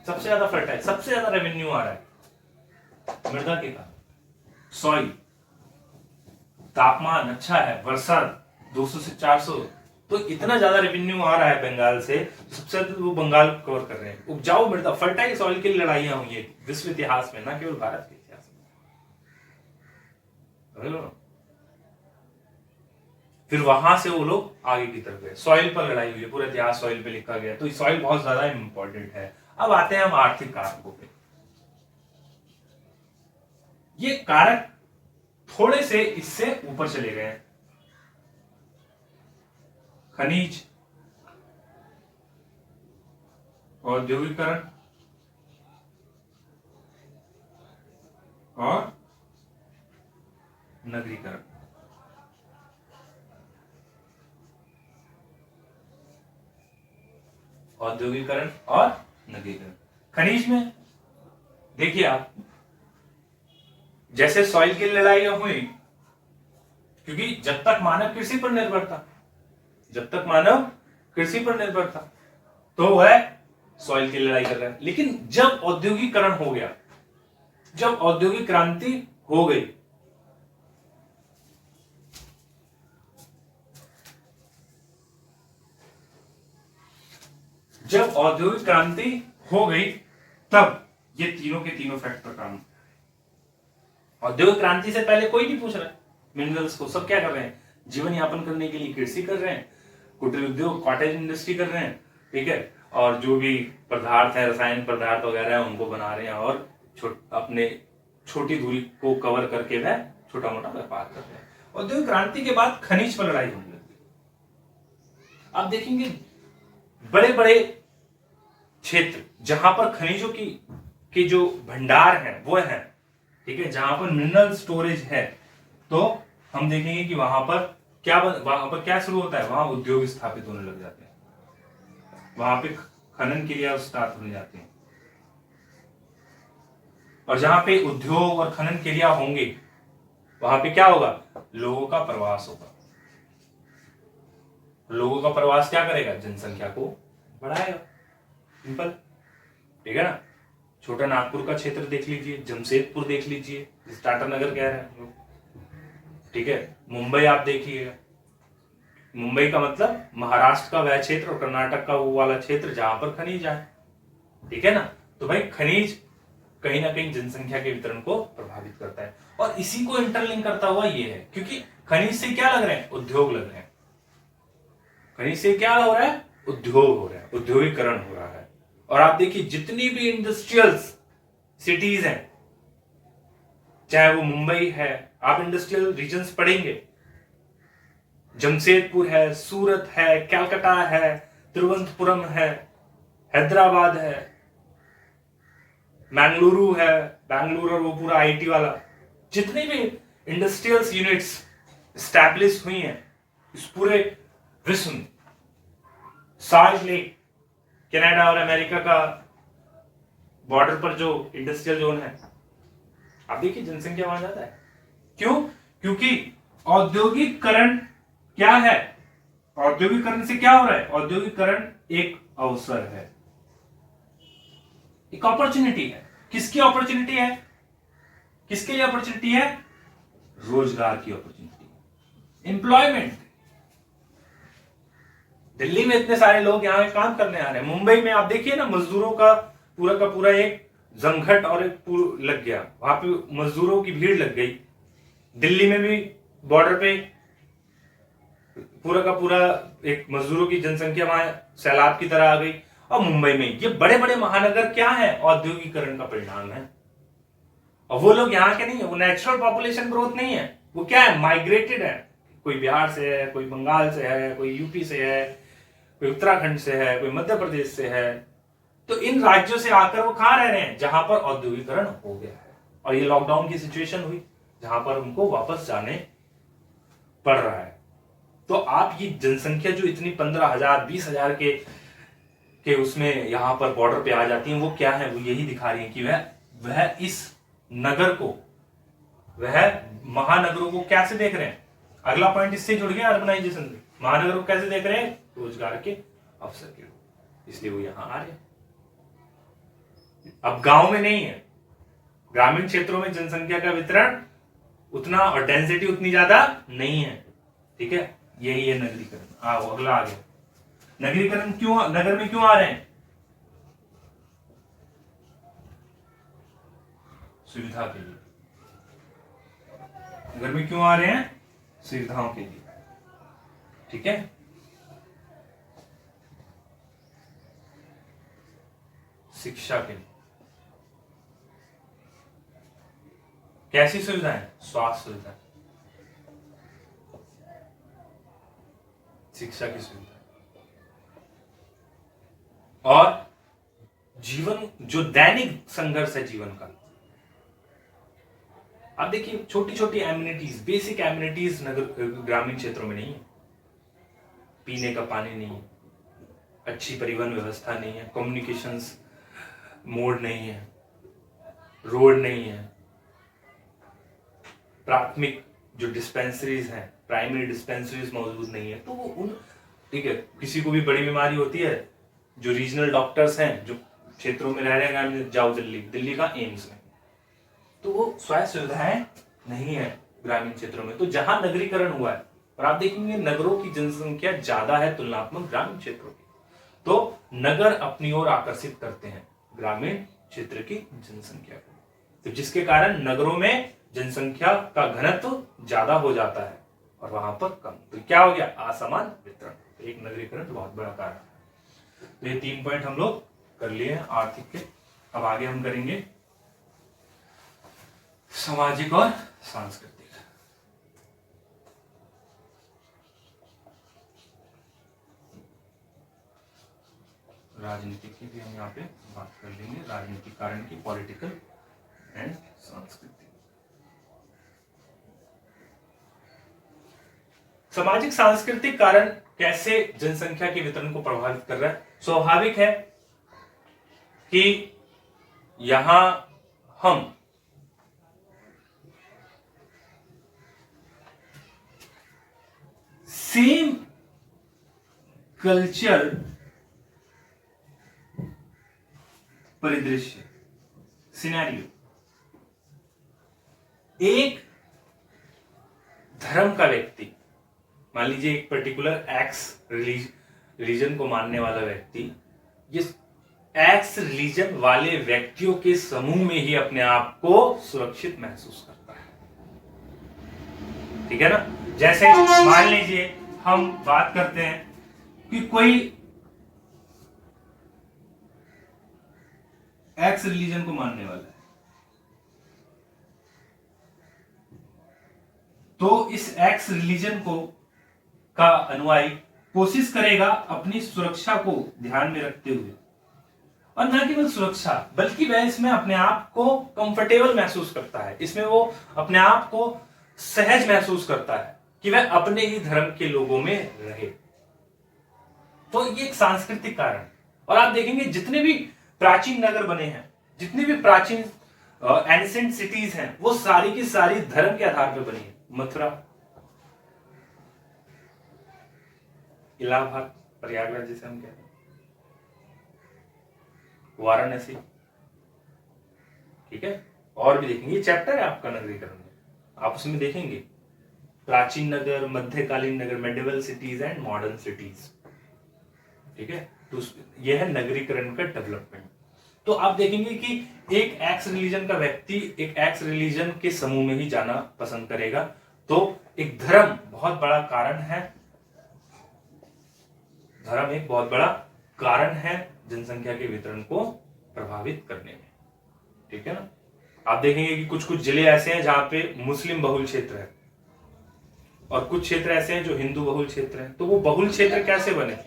सबसे ज्यादा फर्टाइल, सबसे ज्यादा रेवेन्यू आ रहा है मृदा के कारण, सॉइल, तापमान अच्छा है, वर्षा 200 से 400, तो इतना ज्यादा रेवेन्यू आ रहा है बंगाल से, सबसे ज्यादा वो बंगाल कवर कर रहे हैं। उपजाऊ मृदा, फर्टाइल सॉइल के लिए लड़ाइयां हुई है विश्व इतिहास में, ना केवल भारत के इतिहास में। फिर वहां से वो लोग आगे की तरफ गए, सॉइल पर लड़ाई हुई है, पूरा इतिहास सॉइल पे लिखा गया, तो सॉइल बहुत ज्यादा इंपॉर्टेंट है। अब आते हैं हम आर्थिक कारकों पे। ये कारक थोड़े से इससे ऊपर चले गए हैं। खनिज, औद्योगिकरण और नगरीकरण। औद्योगिकरण और नगरीकरण। खनिज में देखिए आप, जैसे सॉइल की लड़ाइयां हुई, क्योंकि जब तक मानव कृषि पर निर्भर था, जब तक मानव कृषि पर निर्भर था, तो वह सॉइल की लड़ाई कर रहा है। लेकिन जब औद्योगिकरण हो गया, जब औद्योगिक क्रांति हो गई, जब औद्योगिक क्रांति हो गई, तब ये तीनों के तीनों फैक्टर काम। औद्योगिक क्रांति से पहले कोई नहीं पूछ रहा है मिनरल्स को, सब क्या कर रहे हैं? जीवन यापन करने के लिए कृषि कर रहे हैं, कुटीर उद्योग, कॉटेज इंडस्ट्री कर रहे हैं, ठीक है, और जो भी पदार्थ है, रसायन पदार्थ वगैरह है, उनको बना रहे हैं और अपने छोटी दूरी को कवर करके वह छोटा मोटा व्यापार कर रहे हैं। औद्योगिक क्रांति के बाद खनिज पर लड़ाई होने लगी। आप देखेंगे बड़े बड़े क्षेत्र जहां पर खनिजों की के जो भंडार हैं वो हैं, ठीक है, जहां पर मिनरल स्टोरेज है तो हम देखेंगे कि वहां पर क्या शुरू होता है, वहां उद्योग स्थापित होने लग जाते हैं, वहां पे खनन क्रिया स्टार्ट होने जाती है। और जहां पे उद्योग और खनन क्रिया होंगे वहां पे क्या होगा, लोगों का प्रवास होगा। लोगों का प्रवास क्या करेगा, जनसंख्या को बढ़ाएगा, सिंपल, ठीक है ना। छोटा नागपुर का क्षेत्र देख लीजिए, जमशेदपुर देख लीजिए, टाटा नगर कह रहे हैं हम लोग, ठीक है। मुंबई आप देखिएगा, मुंबई का मतलब महाराष्ट्र का वह क्षेत्र और कर्नाटक का वो वाला क्षेत्र जहां पर खनिज है, ठीक है ना। तो भाई खनिज कहीं ना कहीं जनसंख्या के वितरण को प्रभावित करता है, और इसी को इंटरलिंक करता हुआ ये है, क्योंकि खनिज से क्या लग रहे हैं, उद्योग लग रहे हैं। खनिज से क्या हो रहा है, उद्योग हो रहा है, औद्योगिकरण हो रहा है। और आप देखिए जितनी भी इंडस्ट्रियल सिटीज हैं, चाहे वो मुंबई है, आप इंडस्ट्रियल रीजन्स पढ़ेंगे, जमशेदपुर है, सूरत है, कलकत्ता है, तिरुवनंतपुरम है, हैदराबाद है, मैंगलुरु है, बैंगलुरु और वो पूरा आईटी वाला, जितनी भी इंडस्ट्रियल यूनिट्स स्टैब्लिश हुई हैं इस पूरे विश्व में, साल्ट लेक, कनाडा और अमेरिका का बॉर्डर पर जो इंडस्ट्रियल जोन है, आप देखिए जनसंख्या वहां ज्यादा है। क्यों, क्योंकि औद्योगिकरण क्या है, औद्योगिकरण से क्या हो रहा है, औद्योगिकरण एक अवसर है, एक अपॉर्चुनिटी है। किसकी अपॉर्चुनिटी है, किसके लिए अपॉर्चुनिटी है, रोजगार की अपॉर्चुनिटी, एम्प्लॉयमेंट। दिल्ली में इतने सारे लोग यहां काम करने आ रहे हैं, मुंबई में आप देखिए ना, मजदूरों का पूरा एक जमघट और एक लग गया, वहां पे मजदूरों की भीड़ लग गई। दिल्ली में भी बॉर्डर पे पूरा एक मजदूरों की जनसंख्या वहां सैलाब की तरह आ गई। और मुंबई में ये बड़े बड़े महानगर क्या है, औद्योगिकरण का परिणाम है। और वो लोग यहाँ के नहीं है, वो नेचुरल पॉपुलेशन ग्रोथ नहीं है, वो क्या है, माइग्रेटेड है। कोई बिहार से है, कोई बंगाल से है, कोई यूपी से है, कोई उत्तराखंड से है, कोई मध्य प्रदेश से है। तो इन राज्यों से आकर वो कहां रह रहे हैं, जहां पर औद्योगिकरण हो गया है। और ये लॉकडाउन की सिचुएशन हुई जहां पर उनको वापस जाने पड़ रहा है। तो आप ये जनसंख्या जो इतनी 15,000 20,000 के उसमें यहां पर बॉर्डर पे आ जाती है, वो क्या है, वो यही दिखा रही है कि वह इस नगर को, वह महानगरों को कैसे देख रहे हैं। अगला पॉइंट इससे जुड़ गया, अर्बनाइजेशन में महानगरों को कैसे देख रहे हैं, रोजगार के अवसर के रूप, इसलिए वो यहां आ रहे हैं। अब गांव में नहीं है, ग्रामीण क्षेत्रों में जनसंख्या का वितरण उतना और डेंसिटी उतनी ज्यादा नहीं है, ठीक है। यही है नगरीकरण। आओ अगला आ गया, नगरीकरण क्यों, नगर में क्यों आ रहे हैं, सुविधा के लिए। नगर में क्यों आ रहे हैं, सुविधाओं के लिए, ठीक है। शिक्षा के लिए, कैसी सुविधाएं, स्वास्थ्य सुविधा, शिक्षा की सुविधा, और जीवन जो दैनिक संघर्ष है जीवन का। आप देखिए छोटी छोटी एम्यूनिटीज, बेसिक एम्यूनिटीज नगर ग्रामीण क्षेत्रों में नहीं है। पीने का पानी नहीं है, अच्छी परिवहन व्यवस्था नहीं है, कम्युनिकेशंस मोड नहीं है, रोड नहीं है, प्राथमिक जो डिस्पेंसरीज हैं, प्राइमरी डिस्पेंसरीज मौजूद नहीं है। तो वो उन, ठीक है, किसी को भी बड़ी बीमारी होती है, जो रीजनल डॉक्टर्स हैं जो क्षेत्रों में रह रहे हैं, जाओ दिल्ली का एम्स में, तो वो स्वास्थ्य सुविधाएं नहीं है ग्रामीण क्षेत्रों में। तो जहां नगरीकरण हुआ है, और आप देखेंगे नगरों की जनसंख्या ज्यादा है तुलनात्मक ग्रामीण क्षेत्रों की, तो नगर अपनी ओर आकर्षित करते हैं ग्रामीण क्षेत्र की जनसंख्या को, तो जिसके कारण नगरों में जनसंख्या का घनत्व ज्यादा हो जाता है और वहां पर कम। तो क्या हो गया, असमान वितरण। तो एक नगरीकरण बहुत बड़ा कारण है। तो ये 3 पॉइंट हम लोग कर लिए हैं आर्थिक के। अब आगे हम करेंगे सामाजिक और सांस्कृतिक। राजनीति की भी हम यहाँ पे बात कर लेंगे, राजनीतिक कारण की, पॉलिटिकल एंड सांस्कृतिक। सामाजिक सांस्कृतिक कारण कैसे जनसंख्या के वितरण को प्रभावित कर रहा है? स्वाभाविक है कि यहां हम सेम कल्चर परिदृश्य सिनेरियो, एक धर्म का व्यक्ति, मान लीजिए एक पर्टिकुलर एक्स रिलीजन को मानने वाला व्यक्ति, जिस एक्स रिलीजन वाले व्यक्तियों के समूह में ही अपने आप को सुरक्षित महसूस करता है। ठीक है ना? जैसे मान लीजिए हम बात करते हैं कि कोई एक्स रिलीजन को मानने वाला है, तो इस एक्स रिलीजन को का अनुयायी कोशिश करेगा अपनी सुरक्षा को ध्यान में रखते हुए, और न केवल सुरक्षा बल्कि वह इसमें अपने आप को कंफर्टेबल महसूस करता है, इसमें वो अपने आप को सहज महसूस करता है कि वह अपने ही धर्म के लोगों में रहे। तो ये एक सांस्कृतिक कारण। और आप देखेंगे जितने भी प्राचीन नगर बने हैं, जितने भी प्राचीन एंशिएंट सिटीज हैं, वो सारी की सारी धर्म के आधार पर बनी है। मथुरा, इलाहाबाद, प्रयागराज जिसे हम कहते हैं, वाराणसी, ठीक है, और भी देखेंगे। ये चैप्टर है आपका नगरीकरण में, आप उसमें देखेंगे प्राचीन नगर, मध्यकालीन नगर, medieval cities and modern cities. ठीक है, तो यह है नगरीकरण का डेवलपमेंट। तो आप देखेंगे कि एक एक्स रिलीजन का व्यक्ति एक एक्स रिलीजन के समूह में ही जाना पसंद करेगा। तो एक धर्म बहुत बड़ा कारण है, धर्म एक बहुत बड़ा कारण है जनसंख्या के वितरण को प्रभावित करने में। ठीक है ना? आप देखेंगे कि कुछ कुछ जिले ऐसे हैं जहां पे मुस्लिम बहुल क्षेत्र है, और कुछ क्षेत्र ऐसे हैं जो हिंदू बहुल क्षेत्र हैं। तो वो बहुल क्षेत्र कैसे बने?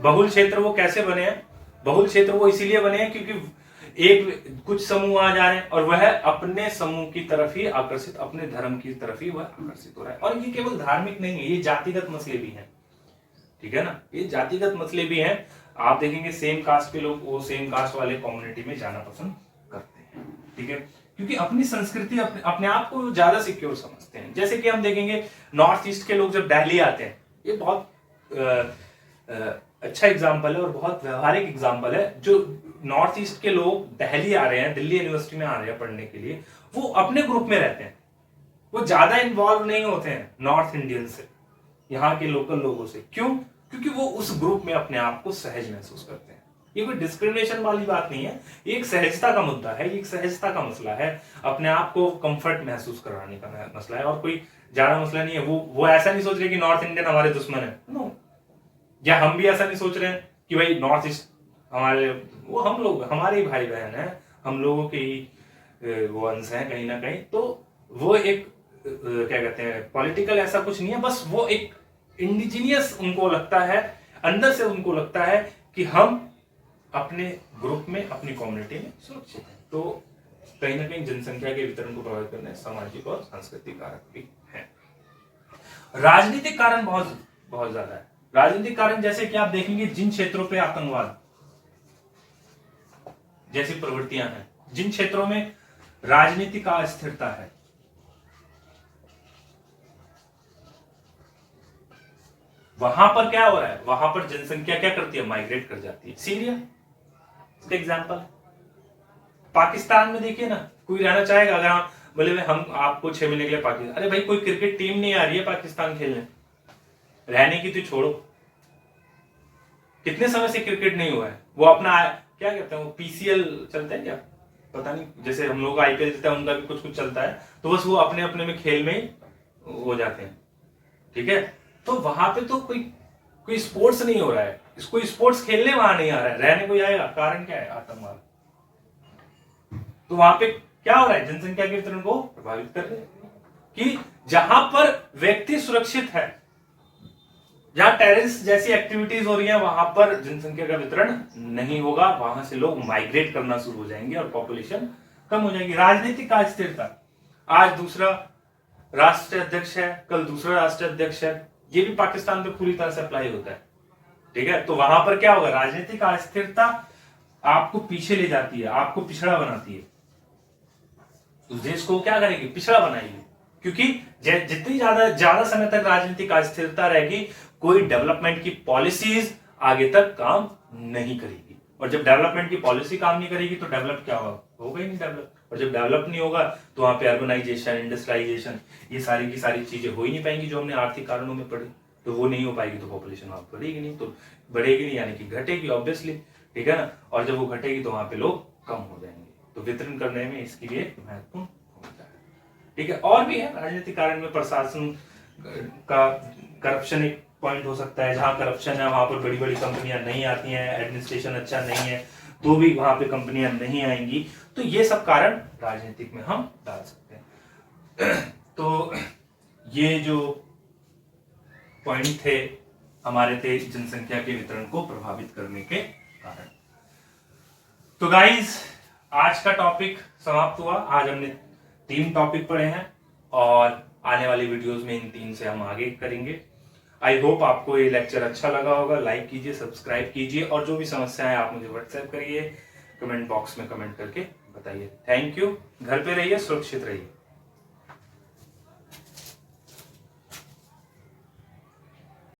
बहुल क्षेत्र वो कैसे बने हैं? बहुल क्षेत्र वो इसीलिए बने हैं क्योंकि एक कुछ समूह आ जा रहे हैं और वह अपने समूह की तरफ ही आकर्षित, अपने धर्म की तरफ ही वह आकर्षित हो रहा है। और ये केवल धार्मिक नहीं है, ये जातिगत मसले भी हैं। ठीक है ना? ये जातिगत मसले भी हैं। आप देखेंगे सेम कास्ट के लोग वो सेम कास्ट वाले कम्युनिटी में जाना पसंद करते हैं। ठीक है, क्योंकि अपनी संस्कृति अपने आप को ज्यादा सिक्योर समझते हैं। जैसे कि हम देखेंगे नॉर्थ ईस्ट के लोग जब दिल्ली आते हैं, ये बहुत अच्छा एग्जाम्पल है और बहुत व्यवहारिक एग्जाम्पल है। जो नॉर्थ ईस्ट के लोग दिल्ली आ रहे हैं, दिल्ली यूनिवर्सिटी में आ रहे हैं पढ़ने के लिए, वो अपने ग्रुप में रहते हैं, वो ज्यादा इन्वॉल्व नहीं होते हैं नॉर्थ इंडियन से, यहाँ के लोकल लोगों से। क्यों? क्योंकि वो उस ग्रुप में अपने आप को सहज महसूस करते हैं। ये कोई डिस्क्रिमिनेशन वाली बात नहीं है, ये एक सहजता का मुद्दा है, ये एक सहजता का मसला है, अपने आप को कंफर्ट महसूस कराने का मसला है, और कोई ज्यादा मसला नहीं है। वो ऐसा नहीं सोच रहे कि नॉर्थ इंडियन हमारे दुश्मन है, नो। या हम भी ऐसा नहीं सोच रहे हैं कि भाई नॉर्थ ईस्ट हमारे, वो हम लोग हमारे ही भाई बहन है, हम लोगों के ही वो अंश है कहीं ना कहीं। तो वो एक क्या कहते हैं, पॉलिटिकल ऐसा कुछ नहीं है, बस वो एक इंडिजीनियस उनको लगता है, अंदर से उनको लगता है कि हम अपने ग्रुप में, अपनी कम्युनिटी में सुरक्षित हैं। तो कहीं ना कहीं जनसंख्या के वितरण को प्रभावित करने सामाजिक और सांस्कृतिक कारक भी हैं। राजनीतिक कारण बहुत बहुत ज्यादा है। राजनीतिक कारण जैसे कि आप देखेंगे जिन क्षेत्रों पे आतंकवाद जैसी प्रवृत्तियां हैं, जिन क्षेत्रों में राजनीतिक अस्थिरता है, वहां पर क्या हो रहा है? वहां पर जनसंख्या क्या करती है? माइग्रेट कर जाती है। सीरिया इसका एग्जाम्पल। पाकिस्तान में देखिए ना, कोई रहना चाहेगा? अगर हम बोले हम आपको 6 महीने के लिए पाकिस्तान, अरे भाई कोई क्रिकेट टीम नहीं आ रही है पाकिस्तान खेलने, रहने की तो छोड़ो, कितने समय से क्रिकेट नहीं हुआ है। वो अपना क्या कहते हैं, वो पीसीएल चलता है क्या पता नहीं, जैसे हम लोग आईपीएल चलता है, उनका भी कुछ कुछ चलता है। तो बस वो अपने अपने में खेल में ही हो जाते हैं। ठीक है, तो वहां पे तो कोई स्पोर्ट्स नहीं हो रहा है, कोई स्पोर्ट्स खेलने वहां नहीं आ रहा है, रहने कोई आएगा। कारण क्या है? आतंकवाद। तो वहां पे क्या हो रहा है? जनसंख्या के वितरण को प्रभावित कर रहे हैं कि जहां पर व्यक्ति सुरक्षित है, जहां टेररिस्ट जैसी एक्टिविटीज हो रही है, वहां पर जनसंख्या का वितरण नहीं होगा, वहां से लोग माइग्रेट करना शुरू हो जाएंगे और पॉपुलेशन कम हो जाएगी। राजनीतिक अस्थिरता, आज दूसरा राष्ट्र अध्यक्ष है, कल दूसरा राष्ट्र अध्यक्ष है, ये भी पाकिस्तान पे पूरी तरह से अप्लाई होता है। ठीक है, तो वहां पर क्या होगा, राजनीतिक अस्थिरता आपको पीछे ले जाती है, आपको पिछड़ा बनाती है, उस देश को क्या करेगी, पिछड़ा बनाएगी। क्योंकि जितनी ज्यादा समय तक राजनीतिक अस्थिरता रहेगी, कोई डेवलपमेंट की पॉलिसीज आगे तक काम नहीं करेगी। और जब डेवलपमेंट की पॉलिसी काम नहीं करेगी तो डेवलप क्या होगा ही नहीं डेवलप। और जब डेवलप नहीं होगा तो वहां पे अर्बनाइजेशन, इंडस्ट्रियलाइजेशन, ये सारी की सारी चीजें हो ही नहीं पाएंगी जो हमने आर्थिक कारणों में पढ़ी। तो वो नहीं हो पाएगी तो पॉपुलेशन वहां बढ़ेगी नहीं, तो बढ़ेगी नहीं यानी कि घटेगी ऑब्वियसली। ठीक है ना, और जब वो घटेगी तो वहां पे लोग कम हो जाएंगे, तो वितरण करने में इसके लिए महत्वपूर्ण भूमिका है। ठीक है, और भी है राजनीतिक कारण में प्रशासन का करप्शन एक पॉइंट हो सकता है। जहां करप्शन है वहां पर बड़ी बड़ी कंपनियां नहीं आती हैं, एडमिनिस्ट्रेशन अच्छा नहीं है तो भी वहां पे कंपनियां नहीं आएंगी। तो ये सब कारण राजनीतिक में हम डाल सकते हैं। तो ये जो पॉइंट थे हमारे थे जनसंख्या के वितरण को प्रभावित करने के कारण। तो गाइस, आज का टॉपिक समाप्त हुआ। आज हमने 3 टॉपिक पढ़े हैं और आने वाली वीडियोस में इन 3 से हम आगे करेंगे। आई होप आपको ये लेक्चर अच्छा लगा होगा। लाइक कीजिए, सब्सक्राइब कीजिए, और जो भी समस्याएं आप मुझे व्हाट्सएप करिए, कमेंट बॉक्स में कमेंट करके बताइए। Thank you. घर पे रहिए, सुरक्षित रहिए।